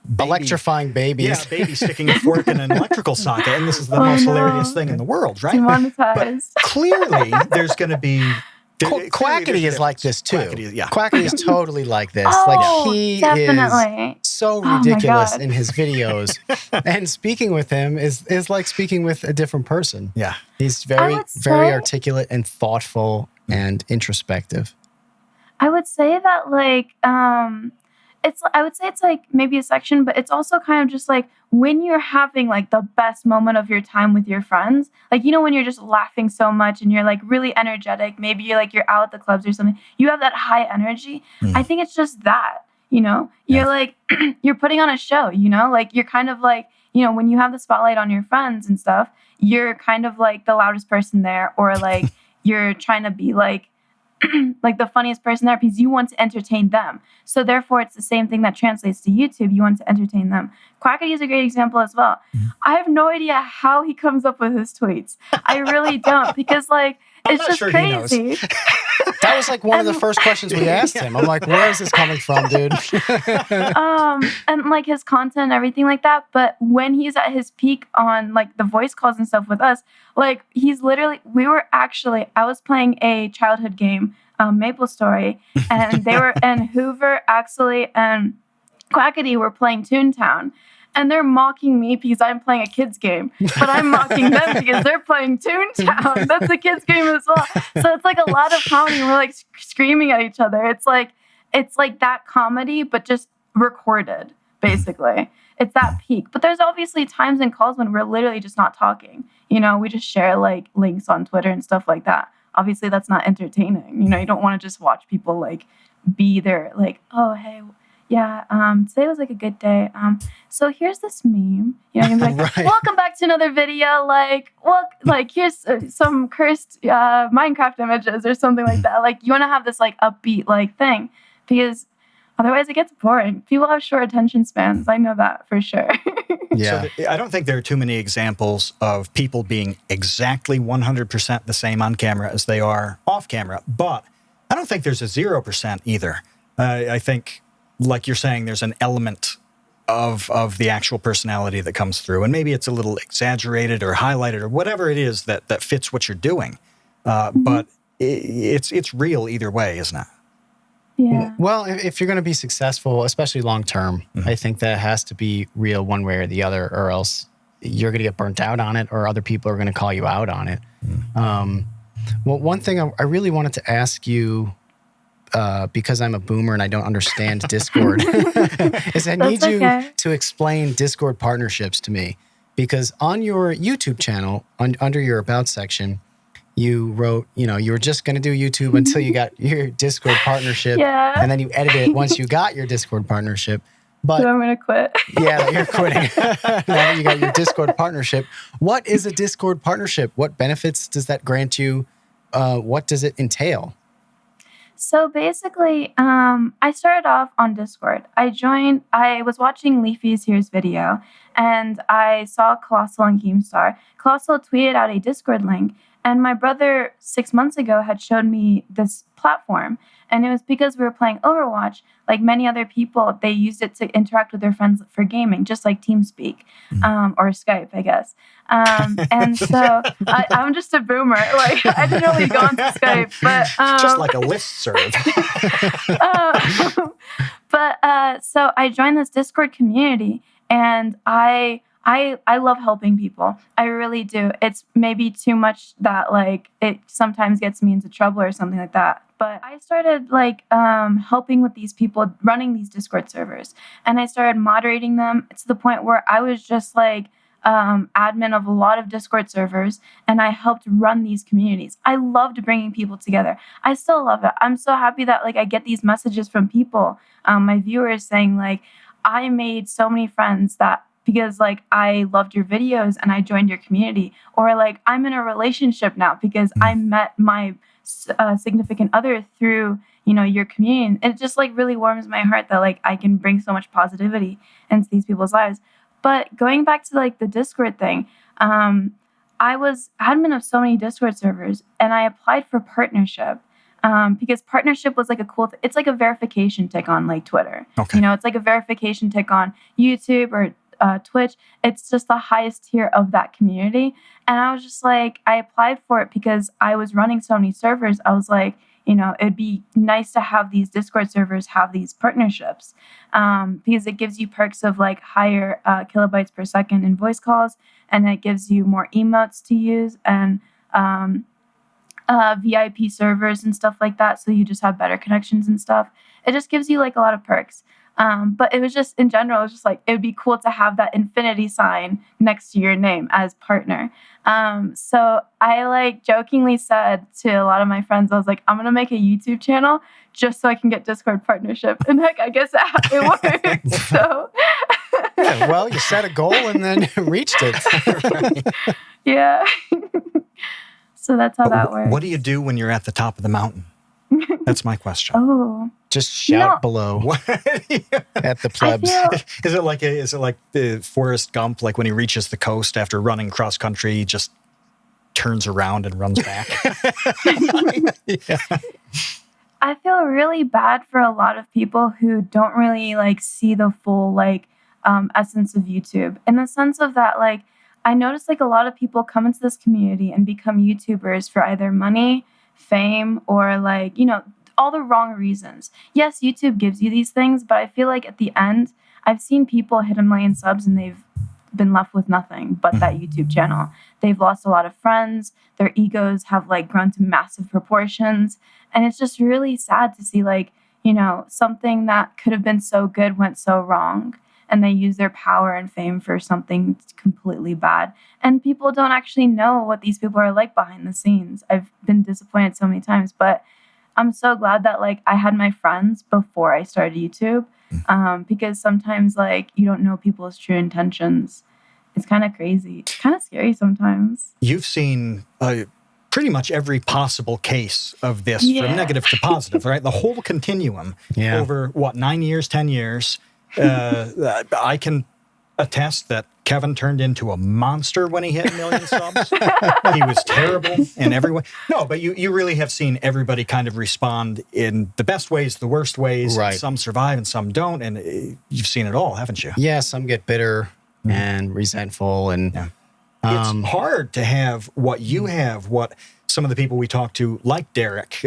baby. Electrifying babies. Yeah, baby sticking a fork in an electrical socket. And this is the most hilarious thing in the world, right? Demonetized. But clearly there's going to be... Quackity is like this too. Quackity is totally like this. Oh, like he definitely. is so ridiculous in his videos. And speaking with him is like speaking with a different person. Yeah. He's very articulate and thoughtful and introspective. I would say that like I would say it's like maybe a section, but it's also kind of just like when you're having like the best moment of your time with your friends, like, you know, when you're just laughing so much and you're like really energetic, maybe you're out at the clubs or something, you have that high energy. I think it's just that, you know, you're like, you're putting on a show, you know, like you're kind of like, you know, when you have the spotlight on your friends and stuff, you're kind of like the loudest person there, or like you're trying to be like, like the funniest person there because you want to entertain them. So therefore, it's the same thing that translates to YouTube. You want to entertain them. Quackity is a great example as well. I have no idea how he comes up with his tweets. I really don't, because like it's just crazy. That was like one of the first questions we asked him. I'm like, where is this coming from, dude? And like his content and everything like that. But when he's at his peak on like the voice calls and stuff with us, like he's literally, I was playing a childhood game, Maple Story, and and Hoover, Axley, and Quackity were playing Toontown. And they're mocking me because I'm playing a kid's game. But I'm mocking them because they're playing Toontown. That's a kid's game as well. So it's like a lot of comedy. We're like screaming at each other. It's like that comedy, but just recorded, basically. It's that peak. But there's obviously times in calls when we're literally just not talking. You know, we just share like links on Twitter and stuff like that. Obviously, that's not entertaining. You know, you don't want to just watch people like be there like, oh, hey, yeah, today was like a good day. So here's this meme. You know, you're like, welcome back to another video. Like, here's some cursed Minecraft images or something like that. Like, you want to have this like upbeat like thing because otherwise it gets boring. People have short attention spans. I know that for sure. Yeah. So I don't think there are too many examples of people being exactly 100% the same on camera as they are off camera. But I don't think there's a 0% either. I think, like you're saying, there's an element of the actual personality that comes through. And maybe it's a little exaggerated or highlighted or whatever it is that fits what you're doing. But it's real either way, isn't it? Yeah. Well, if you're going to be successful, especially long term, I think that has to be real one way or the other, or else you're going to get burnt out on it, or other people are going to call you out on it. Well, one thing I really wanted to ask you, because I'm a boomer and I don't understand Discord, is I need you to explain Discord partnerships to me. Because on your YouTube channel, under your About section, you wrote, you know, you were just going to do YouTube until you got your Discord partnership. Yeah. And then you edited it once you got your Discord partnership. But so I'm going to quit. Yeah, you're quitting. Now that you got your Discord partnership. What is a Discord partnership? What benefits does that grant you? What does it entail? So basically, I started off on Discord. I was watching Leafy's Here's video, and I saw Colossal and Keemstar. Colossal tweeted out a Discord link, and my brother 6 months ago had showed me this platform. And it was because we were playing Overwatch. Like many other people, they used it to interact with their friends for gaming, just like TeamSpeak or Skype, I guess. And so I'm just a boomer. Like I didn't really go into Skype, but just like a listserv. So I joined this Discord community, and I love helping people. I really do. It's maybe too much that like it sometimes gets me into trouble or something like that. But I started like helping with these people running these Discord servers, and I started moderating them to the point where I was just like admin of a lot of Discord servers, and I helped run these communities. I loved bringing people together. I still love it. I'm so happy that like I get these messages from people, my viewers saying like, I made so many friends because like I loved your videos and I joined your community, or like I'm in a relationship now because I met my significant other through, you know, your community. It just like really warms my heart that like I can bring so much positivity into these people's lives. But going back to like the Discord thing, I was admin of so many Discord servers, and I applied for partnership because partnership was like a cool it's like a verification tick on like Twitter. Okay. You know, it's like a verification tick on YouTube or Twitch. It's just the highest tier of that community. And I was just like, I applied for it because I was running so many servers. I was like, you know, it'd be nice to have these Discord servers have these partnerships because it gives you perks of like higher kilobytes per second in voice calls, and it gives you more emotes to use and VIP servers and stuff like that. So you just have better connections and stuff. It just gives you like a lot of perks. But it was just, in general, it was just like, it would be cool to have that infinity sign next to your name as partner. So I like jokingly said to a lot of my friends, I was like, I'm going to make a YouTube channel just so I can get Discord partnership. And heck, I guess it worked. So yeah, well, you set a goal and then reached it. Yeah. So that's how that works. What do you do when you're at the top of the mountain? That's my question. Oh, Just shout No. below What? at the I plebs. feel Is it like the Forest Gump, like when he reaches the coast after running cross country, he just turns around and runs back? Yeah. I feel really bad for a lot of people who don't really like see the full like essence of YouTube, in the sense of that, like, I noticed like a lot of people come into this community and become YouTubers for either money, fame, or like, all the wrong reasons. Yes, YouTube gives you these things, but I feel like at the end, I've seen people hit 1 million subs and they've been left with nothing but that YouTube channel. They've lost a lot of friends. Their egos have like grown to massive proportions. And it's just really sad to see like, something that could have been so good went so wrong. And they use their power and fame for something completely bad. And people don't actually know what these people are like behind the scenes. I've been disappointed so many times, but I'm so glad that like I had my friends before I started YouTube, because sometimes like you don't know people's true intentions. It's kind of crazy. It's kind of scary sometimes. You've seen pretty much every possible case of this, Yeah. from negative to positive, right? The whole continuum Yeah. over, 9 years, 10 years. I can attest that Kevin turned into a monster when he hit 1 million subs. He was terrible in every way. No, but you really have seen everybody kind of respond in the best ways, the worst ways. Right. Some survive and some don't. And you've seen it all, haven't you? Yeah, some get bitter and resentful. And Yeah. It's hard to have what you have, what some of the people we talk to, like Derek,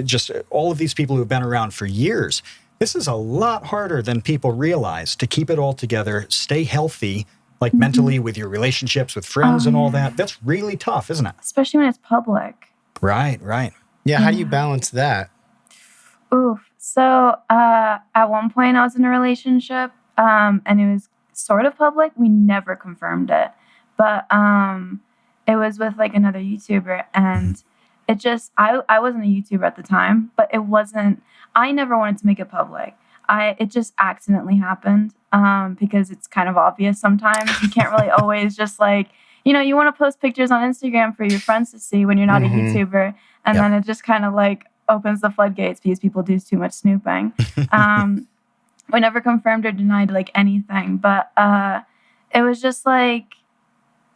just all of these people who've been around for years. This is a lot harder than people realize, to keep it all together, stay healthy, like mentally with your relationships with friends and all that. That's really tough, isn't it? Especially when it's public. Right. yeah, how do you balance that? Oof. So at one point I was in a relationship, and it was sort of public. We never confirmed it. But it was with like another YouTuber, and it just, I wasn't a YouTuber at the time, but it wasn't, I never wanted to make it public. It just accidentally happened, because it's kind of obvious sometimes. You can't really always just like, you want to post pictures on Instagram for your friends to see when you're not a YouTuber. And then it just kind of like opens the floodgates because people do too much snooping. We never confirmed or denied like anything, but it was just like,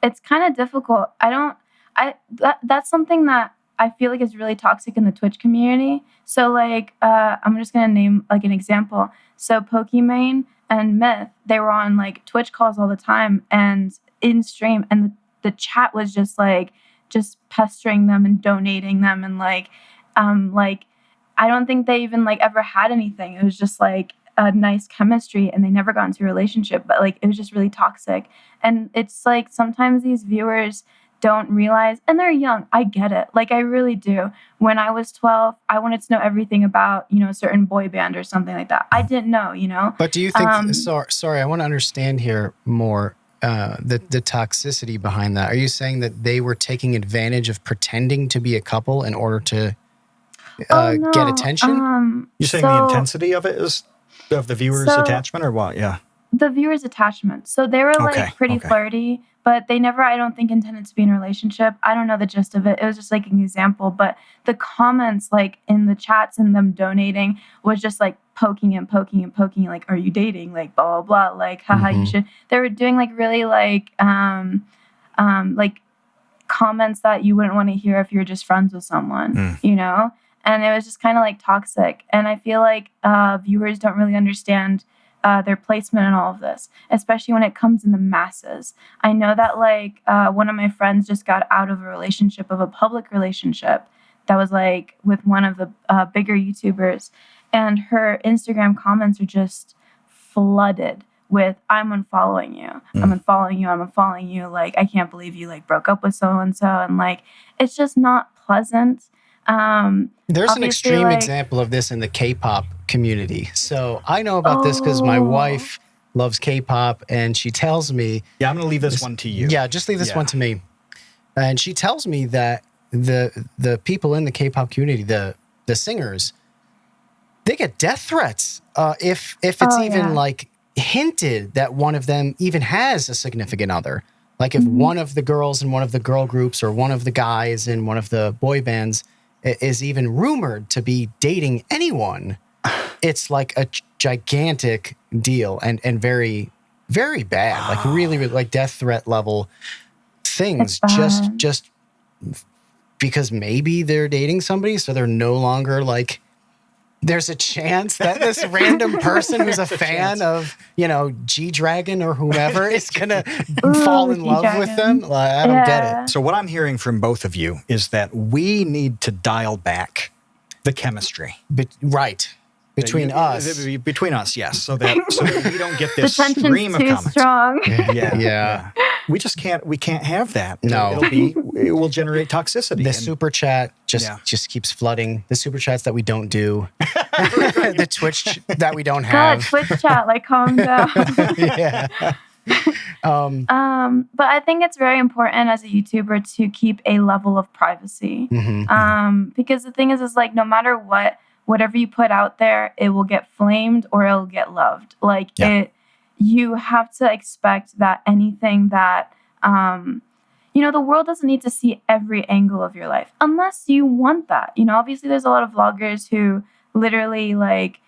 it's kind of difficult. That's something that I feel like is really toxic in the Twitch community. So like, I'm just going to name like an example. So Pokimane and Myth, they were on like Twitch calls all the time and in stream, and the chat was just pestering them and donating them. And like, I don't think they even like ever had anything. It was just like a nice chemistry, and they never got into a relationship, but like, it was just really toxic. And it's like, sometimes these viewers don't realize, and they're young. I get it. Like, I really do. When I was 12, I wanted to know everything about, a certain boy band or something like that. I didn't know. But do you think, sorry, I want to understand here more, the toxicity behind that. Are you saying that they were taking advantage of pretending to be a couple in order to no. get attention? You're saying the intensity of it is of the viewer's attachment, or what? Yeah. The viewer's attachment. So they were like pretty flirty, but they never, I don't think, intended to be in a relationship. I don't know the gist of it. It was just like an example, but the comments like in the chats and them donating was just like poking, like, are you dating? Like, blah, blah, blah. Like, haha, you should. They were doing like really like comments that you wouldn't want to hear if you're just friends with someone, And it was just kind of like toxic. And I feel like viewers don't really understand their placement in all of this, especially when it comes in the masses. I know that like one of my friends just got out of a public relationship that was like with one of the bigger YouTubers, and her Instagram comments are just flooded with, I'm unfollowing you. I'm unfollowing you. Like, I can't believe you like broke up with so-and-so. And like, it's just not pleasant. There's an extreme example of this in the K-pop community. So I know about this because my wife loves K-pop, and she tells me... Yeah, I'm going to leave this one to you. Yeah, just leave this one to me. And she tells me that the people in the K-pop community, the singers, they get death threats if it's even like hinted that one of them even has a significant other. Like if one of the girls in one of the girl groups or one of the guys in one of the boy bands is even rumored to be dating anyone, it's like a gigantic deal and very, very bad. Like really, really like death threat level things. Just because maybe they're dating somebody, so they're no longer like. There's a chance that this random person who's a fan of, G-Dragon or whomever is going to fall in love with them. I don't get it. So what I'm hearing from both of you is that we need to dial back the chemistry. Right. Between us. Between us, yes. So that we don't get this the stream of comments. Strong. Yeah. We just can't have that. No. It will generate toxicity. The super chat just keeps flooding. The super chats that we don't do. The Twitch that we don't have. God, Twitch chat, like calm down. Yeah. But I think it's very important as a YouTuber to keep a level of privacy. Because the thing is like no matter whatever you put out there, it will get flamed or it'll get loved. Like you have to expect that anything that, the world doesn't need to see every angle of your life unless you want that. Obviously there's a lot of vloggers who literally like,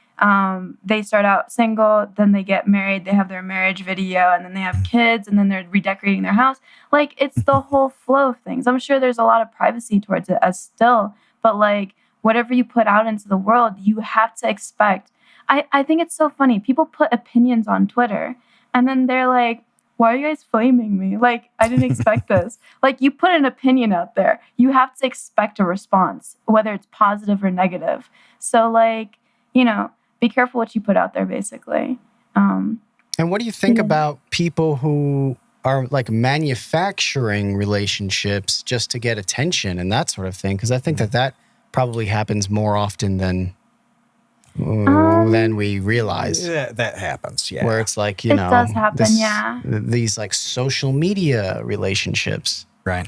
they start out single, then they get married, they have their marriage video, and then they have kids, and then they're redecorating their house. Like it's the whole flow of things. I'm sure there's a lot of privacy towards it as still, but like, whatever you put out into the world, you have to expect. I think it's so funny. People put opinions on Twitter and then they're like, why are you guys flaming me? Like, I didn't expect this. Like, you put an opinion out there. You have to expect a response, whether it's positive or negative. So, like, be careful what you put out there, basically. And what do you think about people who are like manufacturing relationships just to get attention and that sort of thing? Because I think that probably happens more often than we realize. That happens, yeah. Where it's like, it does happen, these like social media relationships. Right.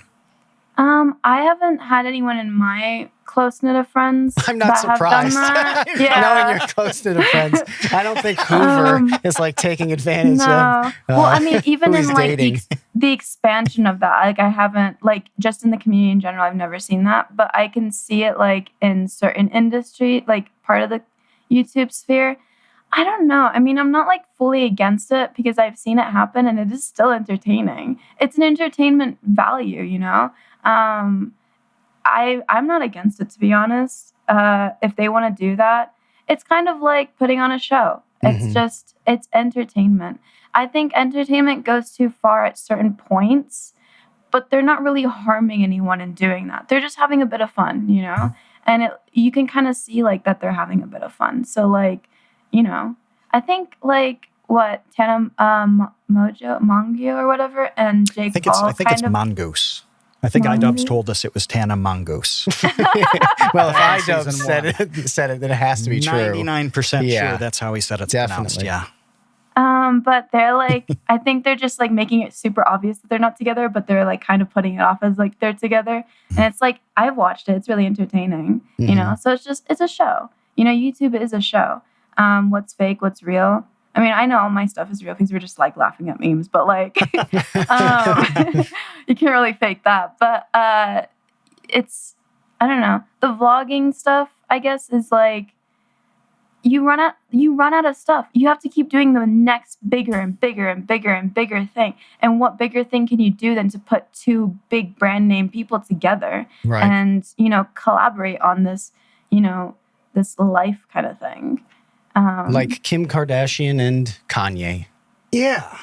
I haven't had anyone in my close-knit of friends. I'm not surprised. Knowing your close-knit of friends. I don't think Hoover is like taking advantage of. Well, I mean, even in like the expansion of that, like I haven't, like just in the community in general, I've never seen that, but I can see it like in certain industry, like part of the YouTube sphere. I don't know. I mean, I'm not like fully against it because I've seen it happen and it is still entertaining. It's an entertainment value, I'm not against it, to be honest. If they want to do that, it's kind of like putting on a show. It's entertainment. I think entertainment goes too far at certain points, but they're not really harming anyone in doing that. They're just having a bit of fun, and you can kind of see like that they're having a bit of fun. So like, I think like what Tana Mangio or whatever and Jake Paul. I think it's Mongoose. I think iDubbbz told us it was Tana Mongoose. Well, if iDubbbz said it, then it has to be true. 99% sure that's how he said it's pronounced. Yeah. But they're like, I think they're just like making it super obvious that they're not together, but they're like kind of putting it off as like they're together. And it's like, I've watched it. It's really entertaining, So it's a show. YouTube is a show. What's fake, what's real. I mean, I know all my stuff is real because we're just like laughing at memes, but like, you can't really fake that. But it's, I don't know. The vlogging stuff, I guess, is like, you run out of stuff. You have to keep doing the next bigger and bigger and bigger and bigger thing. And what bigger thing can you do than to put two big brand name people together and, collaborate on this, this life kind of thing. Like Kim Kardashian and Kanye. Yeah.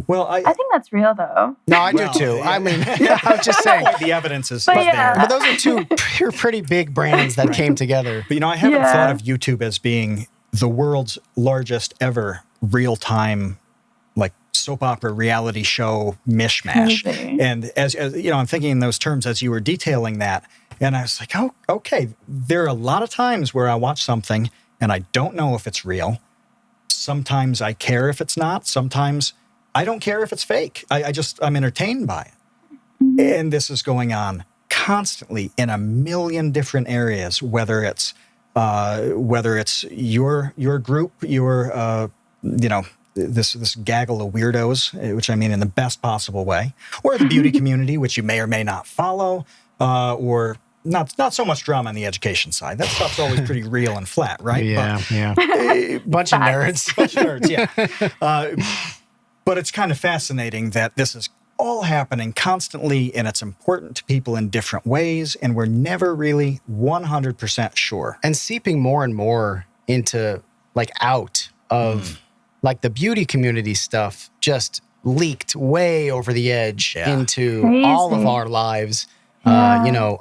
Well, I think that's real, though. No, I do too. I mean, I was just saying. The evidence is there. But those are two pretty big brands that came together. But, I haven't thought of YouTube as being the world's largest ever real-time, like, soap opera reality show mishmash. Crazy. And as I'm thinking in those terms as you were detailing that, and I was like, oh, okay. There are a lot of times where I watch something and I don't know if it's real. Sometimes I care if it's not. Sometimes I don't care if it's fake. I'm entertained by it. Mm-hmm. And this is going on constantly in a million different areas, whether it's your group, this gaggle of weirdos, which I mean in the best possible way, or the beauty community, which you may or may not follow, or not so much drama on the education side. That stuff's always pretty real and flat, right? Yeah, yeah. Bunch of nerds. Bunch of nerds, yeah. But it's kind of fascinating that this is all happening constantly, and it's important to people in different ways, and we're never really 100% sure. And seeping more and more into, like, out of, like, the beauty community stuff just leaked way over the edge into all of our lives, you know,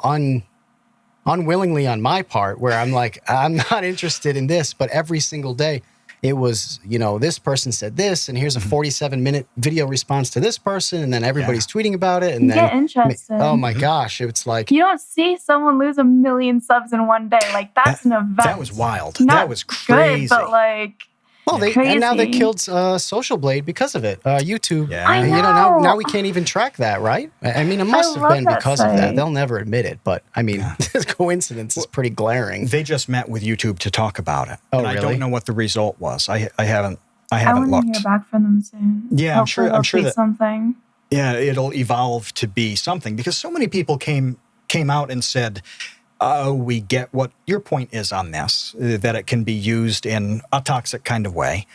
unwillingly on my part, where I'm like, I'm not interested in this, but every single day it was, you know, this person said this, and here's a 47-minute video response to this person, and then everybody's tweeting about it, and You then get interested. oh my gosh, it's like You don't see someone lose 1 million subs in one day. Like, that's an event. That was wild. Not that was crazy. Good, but like, well, crazy. and now they killed Social Blade because of it. YouTube, Yeah. I you know, know. now we can't even track that, right? I mean, it must have love been that because of that. site. They'll never admit it, but I mean, this coincidence is pretty glaring. They just met with YouTube to talk about it. Oh, and I really? don't know what the result was. I haven't I want to looked. hear back from them soon. Yeah, I'm sure Hopefully they'll that- tweet something. Yeah, it'll evolve to be something, because so many people came out and said, we get what your point is on this, that it can be used in a toxic kind of way.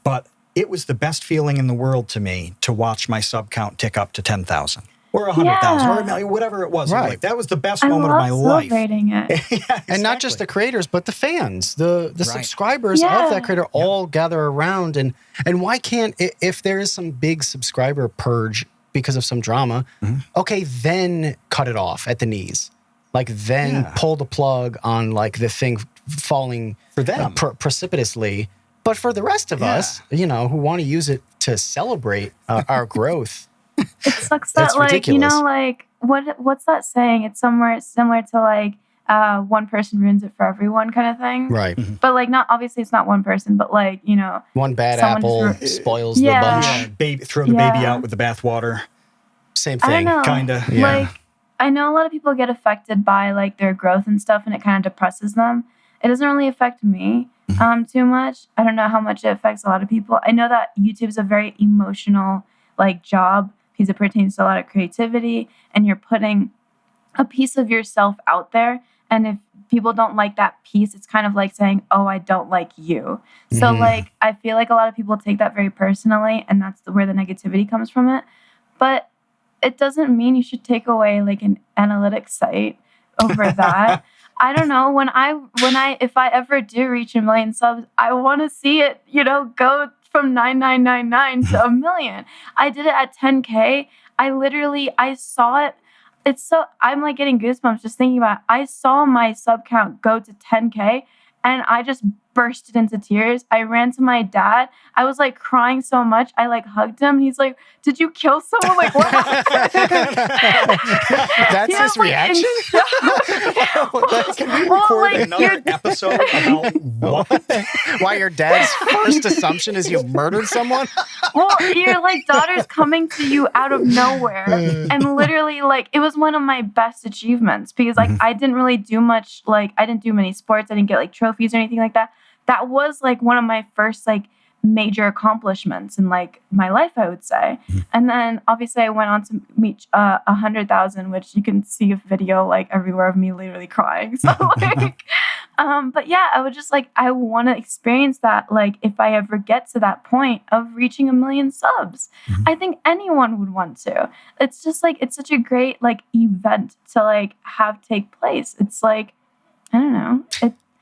But it was the best feeling in the world to me to watch my sub count tick up to 10,000 or 100,000 or a million, whatever it was. Right. Like, that was the best I moment love of my life. celebrating it. Yeah, And not just the creators, but the fans, the subscribers Yeah. of that creator all gather around. And why can't, if there is some big subscriber purge because of some drama, okay, then cut it off at the knees. Like, then pull the plug on, like, the thing falling For them. precipitously. But for the rest of us, you know, who want to use it to celebrate our growth, It sucks That's that, like, ridiculous. you know, like, what's that saying? It's somewhere similar to, like, one person ruins it for everyone kind of thing. right? But, like, not obviously it's not one person, but, like, you know, One bad Someone apple just spoils Yeah. the bunch. Yeah, baby, throw the baby Yeah. out with the bathwater. Same I don't thing. know. Kinda. Yeah. Like, I know a lot of people get affected by, like, their growth and stuff, and it kind of depresses them. It doesn't really affect me too much. I don't know how much it affects a lot of people. I know that YouTube's a very emotional, like, job because it pertains to a lot of creativity, and you're putting a piece of yourself out there. And if people don't like that piece, it's kind of like saying, oh, I don't like you. So, like, I feel like a lot of people take that very personally, and that's where the negativity comes from it. But it doesn't mean you should take away, like, an analytics site over that. I don't know. If I ever do reach 1 million subs, I want to see it, you know, go from 9999 to 1 million. I did it at 10K. I saw it. I'm like getting goosebumps just thinking about it. I saw my sub count go to 10K, and I just bursted into tears. I ran to my dad. I was like crying so much. I like hugged him. He's like, "Did you kill someone? Like, what happened?" That's He his was, like, in reaction? shock. Can we Well, record like, another episode about what? Why your dad's first assumption is you murdered someone? Well, your like daughter's coming to you out of nowhere, and literally, like, it was one of my best achievements because, like, I didn't really do much. Like, I didn't do many sports. I didn't get like trophies or anything like that. That was like one of my first like major accomplishments in like my life, I would say. And then obviously I went on to meet 100,000, which you can see a video like everywhere of me literally crying. So like, but yeah, I would just like, I want to experience that. Like, if I ever get to that point of reaching 1 million subs, I think anyone would want to. It's just like, it's such a great like event to like have take place. It's like, I don't know.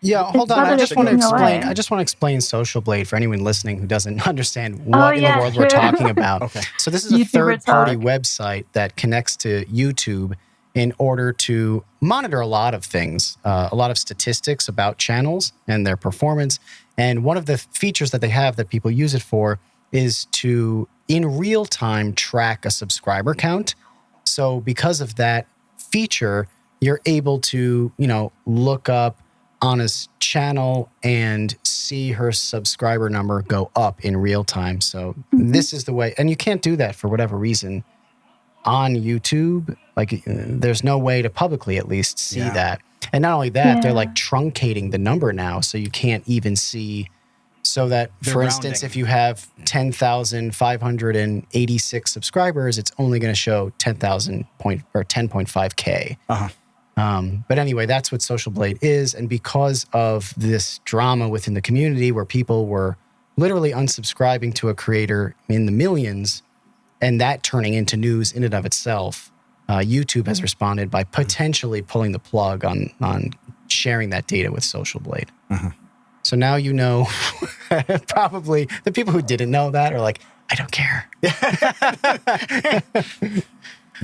Yeah, hold It's on. I not just want to taking away. explain. I just want to explain Social Blade for anyone listening who doesn't understand what in yeah, the world we're true. talking about. Okay. So this is a YouTuber third-party talk. website that connects to YouTube in order to monitor a lot of things, a lot of statistics about channels and their performance. And one of the features that they have that people use it for is to, in real time, track a subscriber count. So because of that feature, you're able to, you know, look up Anna's channel and see her subscriber number go up in real time. So this is the way, and you can't do that for whatever reason on YouTube. Like, there's no way to publicly at least see that. And not only that, they're like truncating the number now, so you can't even see. So that, They're for instance, rounding. if you have 10,586 subscribers, it's only going to show 10,000 or 10.5K. But anyway, that's what Social Blade is. And because of this drama within the community where people were literally unsubscribing to a creator in the millions, and that turning into news in and of itself, YouTube has responded by potentially pulling the plug on sharing that data with Social Blade. Mm-hmm. So now you know, probably the people who didn't know that are like, I don't care.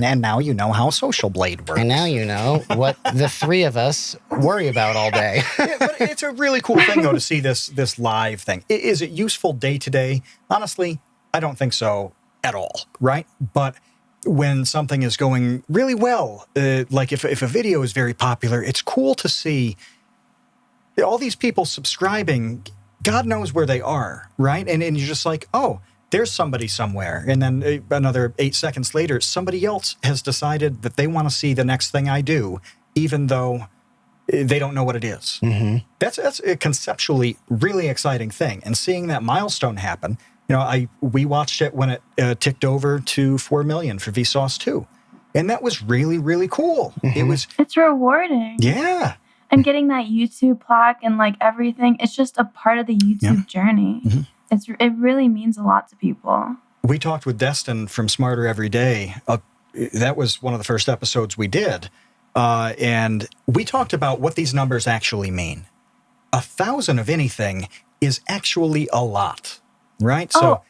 And now you know how Social Blade works. And now you know what the three of us worry about all day. Yeah, but it's a really cool thing, though, to see this live thing. Is it useful day to day? Honestly, I don't think so at all, right? But when something is going really well, like if a video is very popular, it's cool to see all these people subscribing. God knows where they are, right? And you're just like, oh, there's somebody somewhere. And then another 8 seconds later, somebody else has decided that they want to see the next thing I do, even though they don't know what it is. Mm-hmm. That's a conceptually really exciting thing. And seeing that milestone happen, we watched it when it ticked over to 4 million for Vsauce 2. And that was really, really cool. Mm-hmm. It's rewarding. Yeah. And getting that YouTube plaque and like everything, it's just a part of the YouTube journey. Mm-hmm. It really means a lot to people. We talked with Destin from Smarter Every Day. That was one of the first episodes we did. And we talked about what these numbers actually mean. 1,000 of anything is actually a lot, right? So,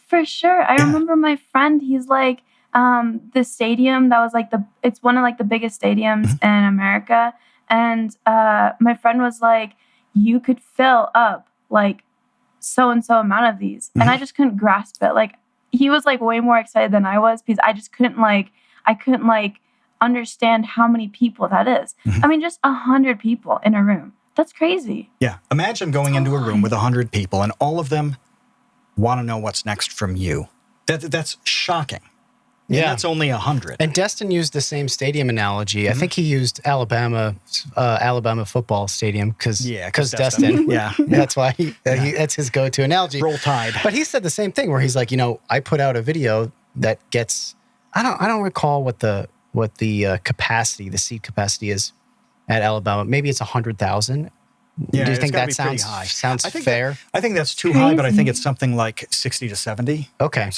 for sure. I remember my friend, he's like, the stadium that was like it's one of like the biggest stadiums in America. And my friend was like, you could fill up like so-and-so amount of these. And I just couldn't grasp it. Like he was like way more excited than I was because I just couldn't understand how many people that is. I mean, just 100 people in a room. That's crazy. Yeah. Imagine going into a room with 100 people and all of them want to know what's next from you. That's shocking. And that's only 100. And Destin used the same stadium analogy. I think he used Alabama football stadium because Destin. Yeah. That's why that's his go-to analogy. Roll Tide. But he said the same thing where he's like, I put out a video that gets, I don't recall what the capacity, the seat capacity is at Alabama. Maybe it's 100,000. Yeah, do you think that sounds fair? I think that's too high, but I think it's something like 60 to 70. Okay.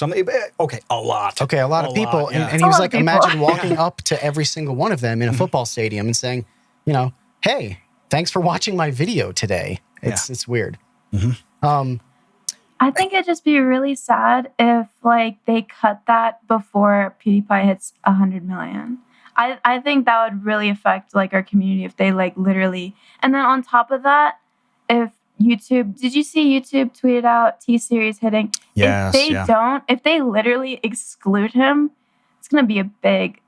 A lot. Okay, a lot of people. Lot, yeah. And he was like, imagine walking up to every single one of them in a football stadium and saying, hey, thanks for watching my video today. It's weird. Mm-hmm. I think it'd just be really sad if like they cut that before PewDiePie hits 100 million. I think that would really affect like our community if they like literally. And then on top of that, if YouTube, did you see YouTube tweeted out T-Series hitting? Yes, if they literally exclude him, it's going to be a big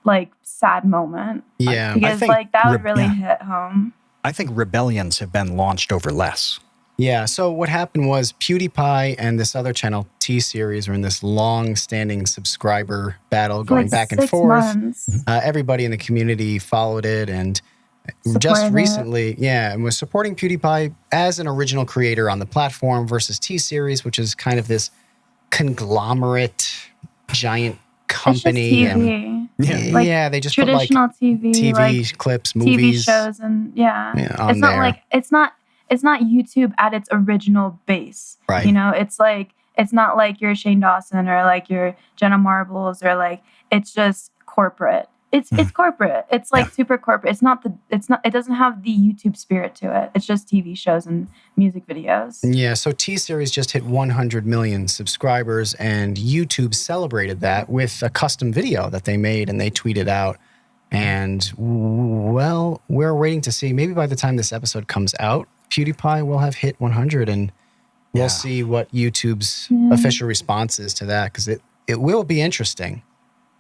like sad moment. Yeah. Because like that would really hit home. I think rebellions have been launched over less. Yeah, so what happened was PewDiePie and this other channel, T-Series, were in this long-standing subscriber battle going back and forth. Everybody in the community followed it and just recently, and was supporting PewDiePie as an original creator on the platform versus T-Series, which is kind of this conglomerate, giant company. It's just TV. They just traditional put like TV like, clips, movies. TV shows, and it's not like it's not YouTube at its original base. Right. It's like it's not like your Shane Dawson or like your Jenna Marbles or like it's just corporate. It's corporate. It's like super corporate. It doesn't have the YouTube spirit to it. It's just TV shows and music videos. Yeah, so T-Series just hit 100 million subscribers and YouTube celebrated that with a custom video that they made and they tweeted out. And well, we're waiting to see, maybe by the time this episode comes out, PewDiePie will have hit 100 and we'll see what YouTube's official response is to that because it will be interesting.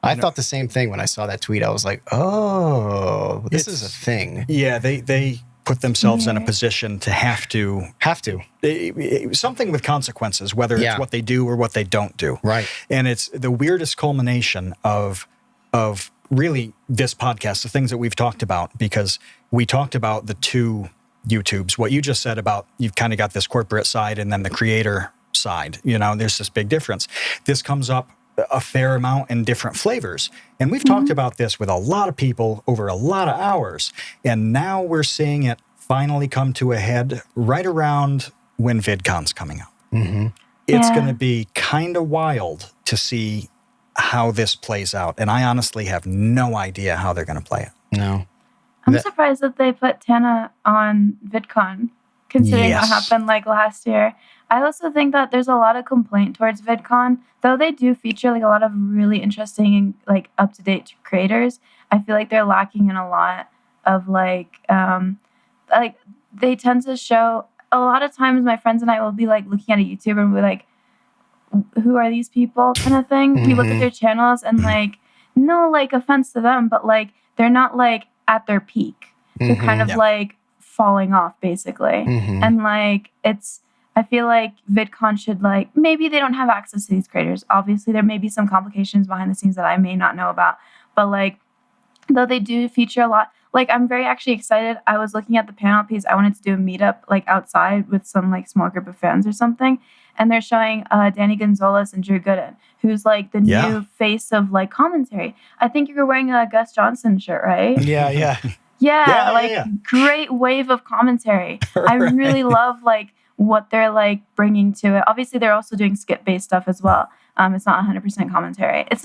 I thought the same thing when I saw that tweet. I was like, oh, this is a thing. Yeah, they put themselves in a position to have to. Something with consequences, whether it's what they do or what they don't do. Right. And it's the weirdest culmination of really this podcast, the things that we've talked about, because we talked about the two YouTubes, what you just said about you've kind of got this corporate side and then the creator side, there's this big difference. This comes up a fair amount in different flavors. And we've talked about this with a lot of people over a lot of hours. And now we're seeing it finally come to a head right around when VidCon's coming up. It's going to be kind of wild to see how this plays out. And I honestly have no idea how they're going to play it. No. I'm surprised that they put Tana on VidCon, considering what happened like last year. I also think that there's a lot of complaint towards VidCon, though they do feature like a lot of really interesting and like up-to-date creators. I feel like they're lacking in a lot of like they tend to show, a lot of times my friends and I will be like looking at a YouTuber and we're like, who are these people kind of thing. We look at their channels and like, no like offense to them, but like they're not like at their peak. They're kind of like falling off basically. And like I feel like VidCon should like, maybe they don't have access to these creators. Obviously there may be some complications behind the scenes that I may not know about, but like, though they do feature a lot, like I'm very actually excited. I was looking at the panel piece. I wanted to do a meetup like outside with some like small group of fans or something. And they're showing Danny Gonzalez and Drew Gooden, who's like the new face of like commentary. I think you were wearing a Gus Johnson shirt, right? Yeah. Great wave of commentary. I really love like what they're like bringing to it. Obviously, they're also doing skit-based stuff as well. It's not 100% commentary. It's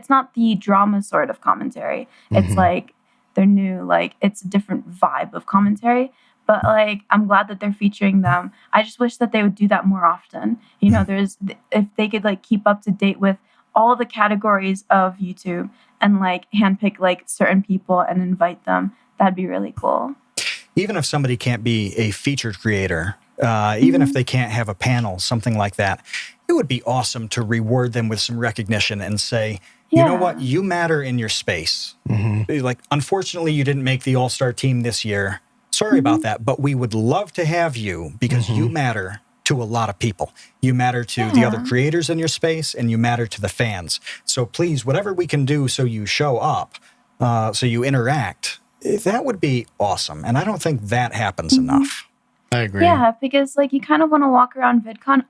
not the drama sort of commentary. It's like they're new, like it's a different vibe of commentary. But like I'm glad that they're featuring them. I just wish that they would do that more often. You know, if they could like keep up to date with all the categories of YouTube and like handpick like certain people and invite them, that'd be really cool. Even if somebody can't be a featured creator, even if they can't have a panel, something like that, it would be awesome to reward them with some recognition and say, you know what, you matter in your space. Like, unfortunately, you didn't make the all-star team this year. Sorry about that, but we would love to have you because you matter to a lot of people. You matter to the other creators in your space, and you matter to the fans. So please, whatever we can do so you show up, so you interact, that would be awesome. And I don't think that happens enough. I agree. Yeah, because like you kind of want to walk around VidCon.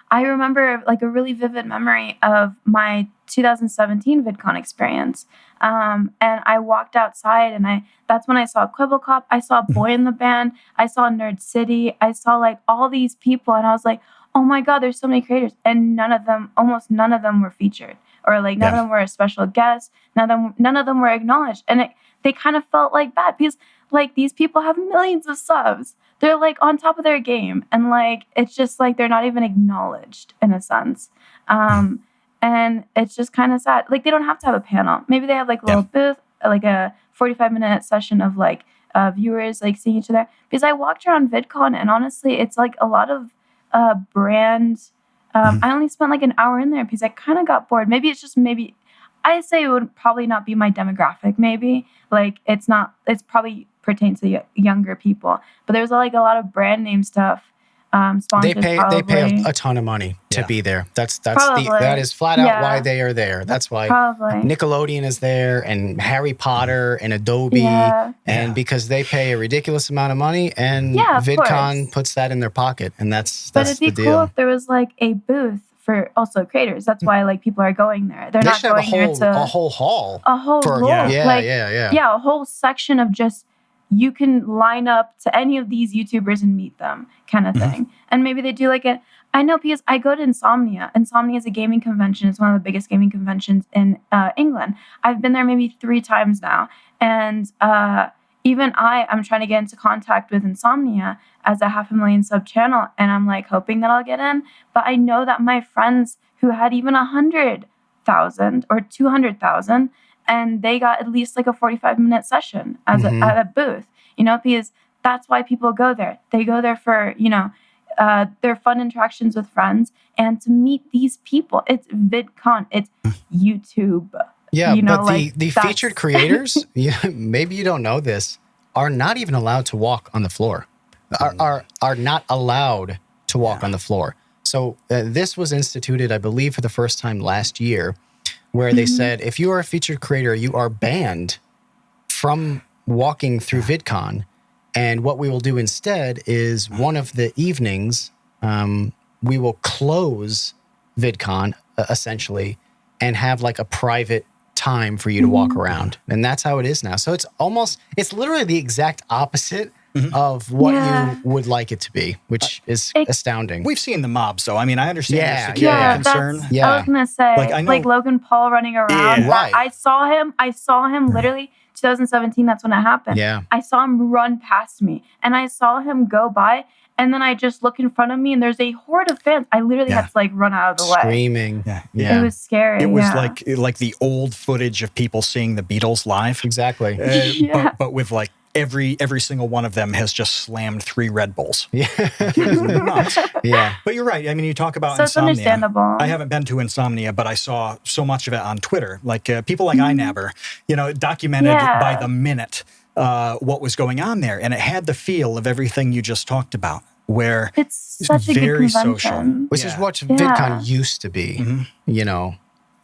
I remember like a really vivid memory of my 2017 VidCon experience. And I walked outside and that's when I saw Quibblecop. I saw Boy in the Band. I saw Nerd City. I saw like all these people and I was like, oh my God, there's so many creators. And almost none of them were featured or like none of them were a special guest. None of them were acknowledged. And they kind of felt like bad because like these people have millions of subs. They're like on top of their game. And like, it's just like, they're not even acknowledged in a sense. And it's just kind of sad. Like they don't have to have a panel. Maybe they have like a little booth, like a 45-minute session of like viewers like seeing each other. Because I walked around VidCon and honestly, it's like a lot of brands. I only spent like an hour in there because I kind of got bored. Maybe I say it would probably not be my demographic. Maybe like it's probably pertains to younger people. But there's like a lot of brand name stuff. Sponsors they pay a ton of money to be there. That is flat out why they are there. That's why Nickelodeon is there and Harry Potter and Adobe and because they pay a ridiculous amount of money and VidCon puts that in their pocket and that's but it'd be the cool deal. if there was like a booth for also creators. That's why like people are going there. They're not going there to a whole hall. A whole floor. Yeah, a whole section of just you can line up to any of these YouTubers and meet them kind of thing. And maybe they do like I know because I go to Insomnia. Insomnia is a gaming convention. It's one of the biggest gaming conventions in England. I've been there maybe 3 times now. And even I'm trying to get into contact with Insomnia as a 500,000 sub channel. And I'm like hoping that I'll get in. But I know that my friends who had even 100,000 or 200,000 and they got at least like a 45-minute session at a booth, you know, because that's why people go there. They go there for, you know, their fun interactions with friends and to meet these people. It's VidCon. It's YouTube. Yeah, you know, but like, the featured creators, maybe you don't know this, are not even allowed to walk on the floor. Are not allowed to walk on the floor. So this was instituted, I believe, for the first time last year, where they said, if you are a featured creator, you are banned from walking through VidCon. And what we will do instead is one of the evenings, we will close VidCon, essentially, and have like a private time for you to walk around. And that's how it is now. So it's literally the exact opposite of what you would like it to be, which is astounding. We've seen the mobs, though. I mean, I understand your security concern. I was gonna say, Like, I know, like Logan Paul running around. Yeah. Right. I saw him literally 2017. That's when it happened. Yeah. I saw him run past me, and I saw him go by, and then I just look in front of me, and there's a horde of fans. I literally had to like run out of the way. Screaming. It was scary. It was like the old footage of people seeing the Beatles live. Exactly. But with like every single one of them has just slammed 3 Red Bulls. Yeah. It was nuts. Yeah. But you're right. I mean, you talk about So it's insomnia. understandable. I haven't been to Insomnia, but I saw so much of it on Twitter. Like people like iNabber, documented by the minute what was going on there. And it had the feel of everything you just talked about, where it's such a very good convention. social. Which is what VidCon used to be,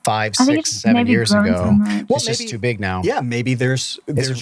5, 6, 7 years ago. It's just too big now. Yeah, maybe there's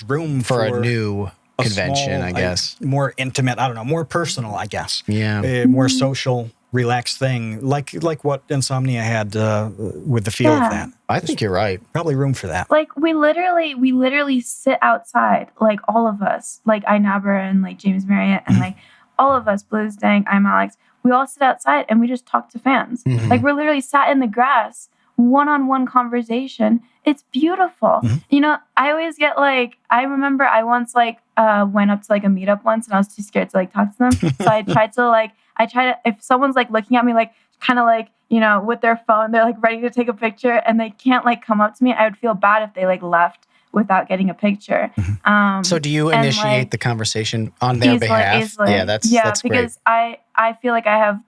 room for a new convention, small, I guess. More intimate, I don't know, more personal, I guess. Yeah. More social, relaxed thing, like what Insomnia had with the feel of that. I think you're right. Probably room for that. Like we literally sit outside, like all of us, like iNabber and like James Marriott and like all of us, Bluesdank, I'm Alex. We all sit outside and we just talk to fans. Like we're literally sat in the grass, one-on-one conversation. It's beautiful. I always get like, I remember I once like went up to like a meetup once and I was too scared to like talk to them. So I tried to, if someone's like looking at me like kind of like, with their phone, they're like ready to take a picture and they can't like come up to me, I would feel bad if they like left without getting a picture. So do you initiate the conversation on their behalf? Easily. Yeah, that's because great. I feel like I have,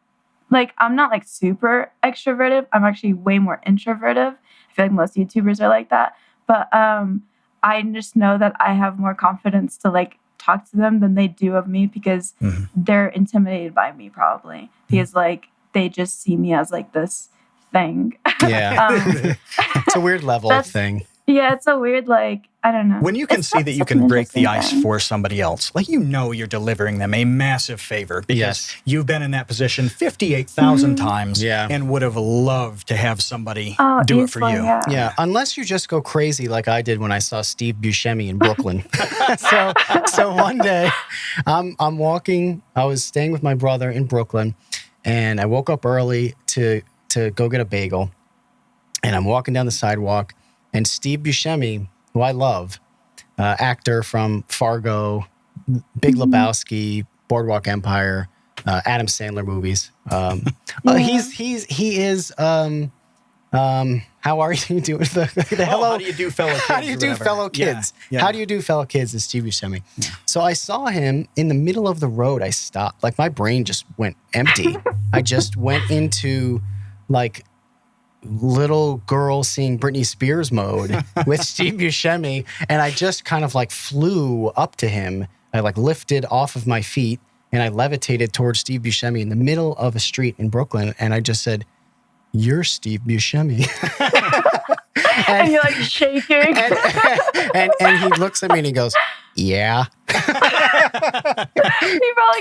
like, I'm not like super extroverted. I'm actually way more introverted. I feel like most YouTubers are like that. But I just know that I have more confidence to like talk to them than they do of me because they're intimidated by me probably because like they just see me as like this thing. Yeah. It's a weird level of thing. Yeah, it's a weird, like, I don't know. When you can see that you can break the ice for somebody else, like you're delivering them a massive favor because you've been in that position 58,000 times and would have loved to have somebody do it for you. Yeah, unless you just go crazy like I did when I saw Steve Buscemi in Brooklyn. so one day, I'm walking. I was staying with my brother in Brooklyn, and I woke up early to go get a bagel, and I'm walking down the sidewalk. And Steve Buscemi, who I love, actor from Fargo, Big Lebowski, Boardwalk Empire, Adam Sandler movies. He is. How are you doing? The hello. How do you do, fellow kids? How do you do, fellow kids? Yeah. How do you do, fellow kids? Is Steve Buscemi. Yeah. So I saw him in the middle of the road. I stopped. Like my brain just went empty. I just went into like little girl seeing Britney Spears mode with Steve Buscemi, and I just kind of like flew up to him. I like lifted off of my feet and I levitated towards Steve Buscemi in the middle of a street in Brooklyn, and I just said, "You're Steve Buscemi." and you're like shaking. and he looks at me and he goes, "Yeah." He probably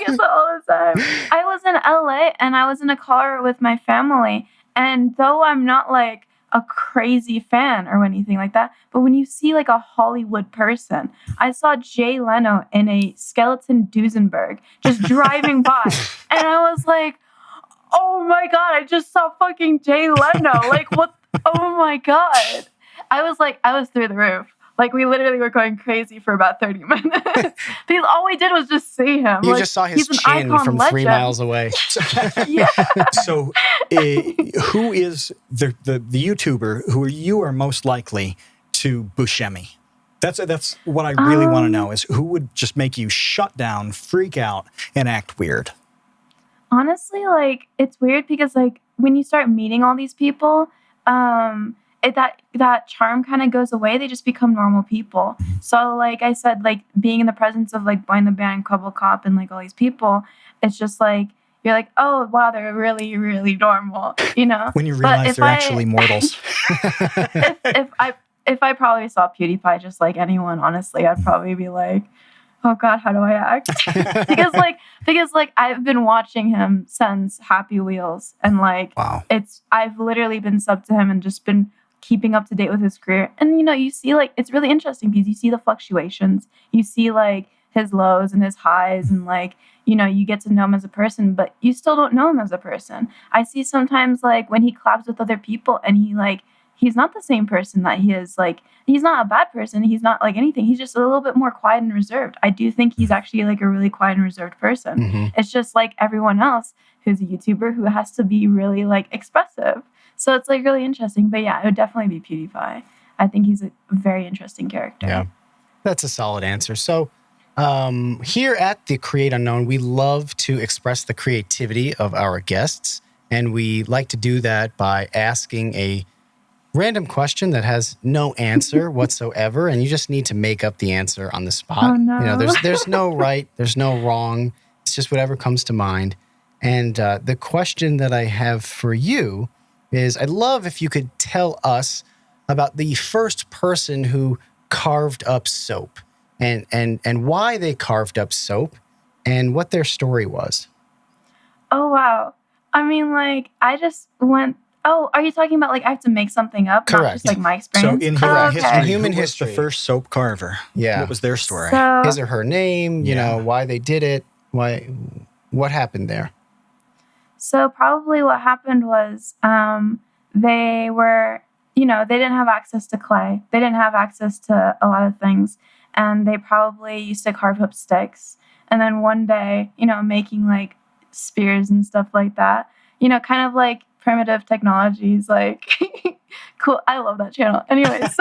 gets that all the time. I was in LA and I was in a car with my family. And though I'm not like a crazy fan or anything like that, but when you see like a Hollywood person, I saw Jay Leno in a skeleton Duesenberg just driving by. And I was like, oh my God, I just saw fucking Jay Leno. Like, what? Oh my God. I was through the roof. Like, we literally were going crazy for about 30 minutes. Because all we did was just see him. You just saw his chin from 3 miles away. So, who is the YouTuber who you are most likely to Buscemi? That's what I really want to know is who would just make you shut down, freak out, and act weird? Honestly, like, it's weird because, like, when you start meeting all these people, that charm kind of goes away. They just become normal people. So like I said, like being in the presence of like Boy in the Band and Couple Cop and like all these people, it's just like you're like, oh wow, they're really, really normal, When you realize they're actually mortals. if I probably saw PewDiePie just like anyone, honestly, I'd probably be like, oh God, how do I act? because I've been watching him since Happy Wheels and like I've literally been subbed to him and just been keeping up to date with his career. And, you know, you see, like, it's really interesting because you see the fluctuations. You see, like, his lows and his highs, and, like, you know, you get to know him as a person, but you still don't know him as a person. I see sometimes, like, when he collabs with other people and he's not the same person that he is. Like, he's not a bad person. He's not, like, anything. He's just a little bit more quiet and reserved. I do think he's actually, like, a really quiet and reserved person. Mm-hmm. It's just like everyone else who's a YouTuber who has to be really, like, expressive. So it's, like, really interesting. But yeah, it would definitely be PewDiePie. I think he's a very interesting character. Yeah, that's a solid answer. So here at the Create Unknown, we love to express the creativity of our guests. And we like to do that by asking a random question that has no answer whatsoever, and you just need to make up the answer on the spot. Oh, no. You know, there's no right, there's no wrong. It's just whatever comes to mind. And the question that I have for you is, I'd love if you could tell us about the first person who carved up soap, and why they carved up soap, and what their story was. Oh, wow. I mean, like, I just went... Oh, are you talking about, like, I have to make something up? Correct. Not just, like, my So experience? in Correct. history, Human who was history. the first soap carver? Yeah. What was their story? So, His or her name, you Yeah. know, why they did it, what happened there? So probably what happened was they were, you know, they didn't have access to clay. They didn't have access to a lot of things. And they probably used to carve up sticks. And then one day, you know, making like spears and stuff like that, you know, kind of like primitive technologies, like cool. I love that channel. Anyways.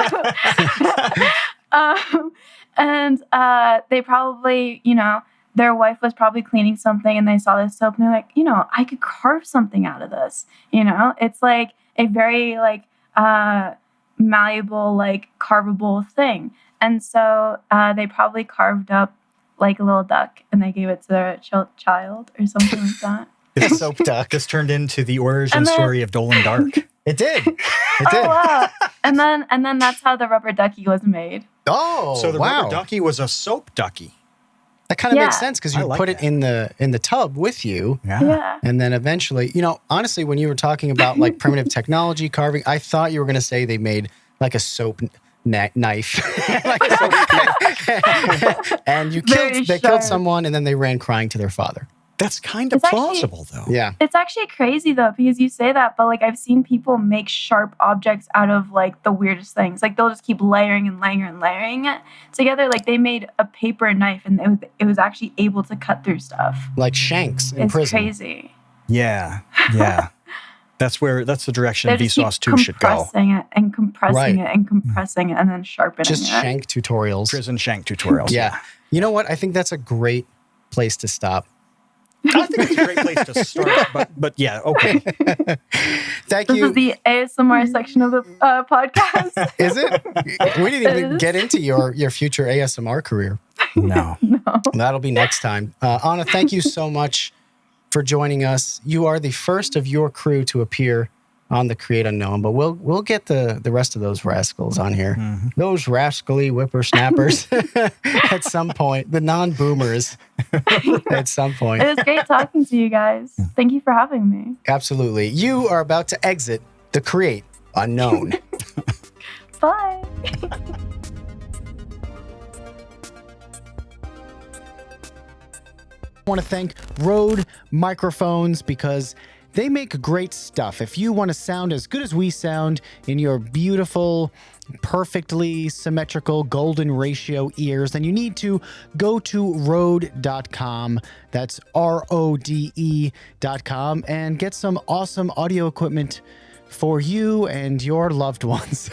They probably, you know, their wife was probably cleaning something and they saw this soap and they're like, you know, I could carve something out of this. You know, it's like a very like malleable, like carvable thing. And so they probably carved up like a little duck and they gave it to their child or something like that. The soap duck. This turned into the origin story of Dolan Dark. It did. It Oh did. wow! And then that's how the rubber ducky was made. Oh, So the wow. rubber ducky was a soap ducky. That kind of Yeah. makes sense because I you like put it that. in the tub with you. Yeah. And then eventually, you know, honestly, when you were talking about like primitive technology carving, I thought you were going to say they made like a soap knife. Like a soap knife. And Very they sharp. killed someone and then they ran crying to their father. That's kind of It's actually- plausible, though. Yeah. It's actually crazy though, because you say that, but like I've seen people make sharp objects out of like the weirdest things. Like they'll just keep layering and layering and layering it together. Like they made a paper knife and it was actually able to cut through stuff. Like Shanks in It's prison. crazy. Yeah. That's the direction They just Vsauce keep 2 should go. compressing it and compressing Right. it and compressing it and then sharpening Just it. Shank tutorials. Prison shank tutorials. Yeah. You know what? I think that's a great place to stop. I think it's a great place to start. But yeah, okay. Thank This you. is the ASMR section of the podcast. Is it? We didn't even It is. get into your future ASMR career. No. That'll be next time. Anna, thank you so much for joining us. You are the first of your crew to appear on the Create Unknown, but we'll get the rest of those rascals on here. Mm-hmm. Those rascally whippersnappers at some point. The non-boomers at some point. It was great talking to you guys. Thank you for having me. Absolutely. You are about to exit the Create Unknown. Bye. I want to thank Rode Microphones because they make great stuff. If you want to sound as good as we sound in your beautiful, perfectly symmetrical golden ratio ears, then you need to go to Rode.com. That's RODE.com and get some awesome audio equipment for you and your loved ones.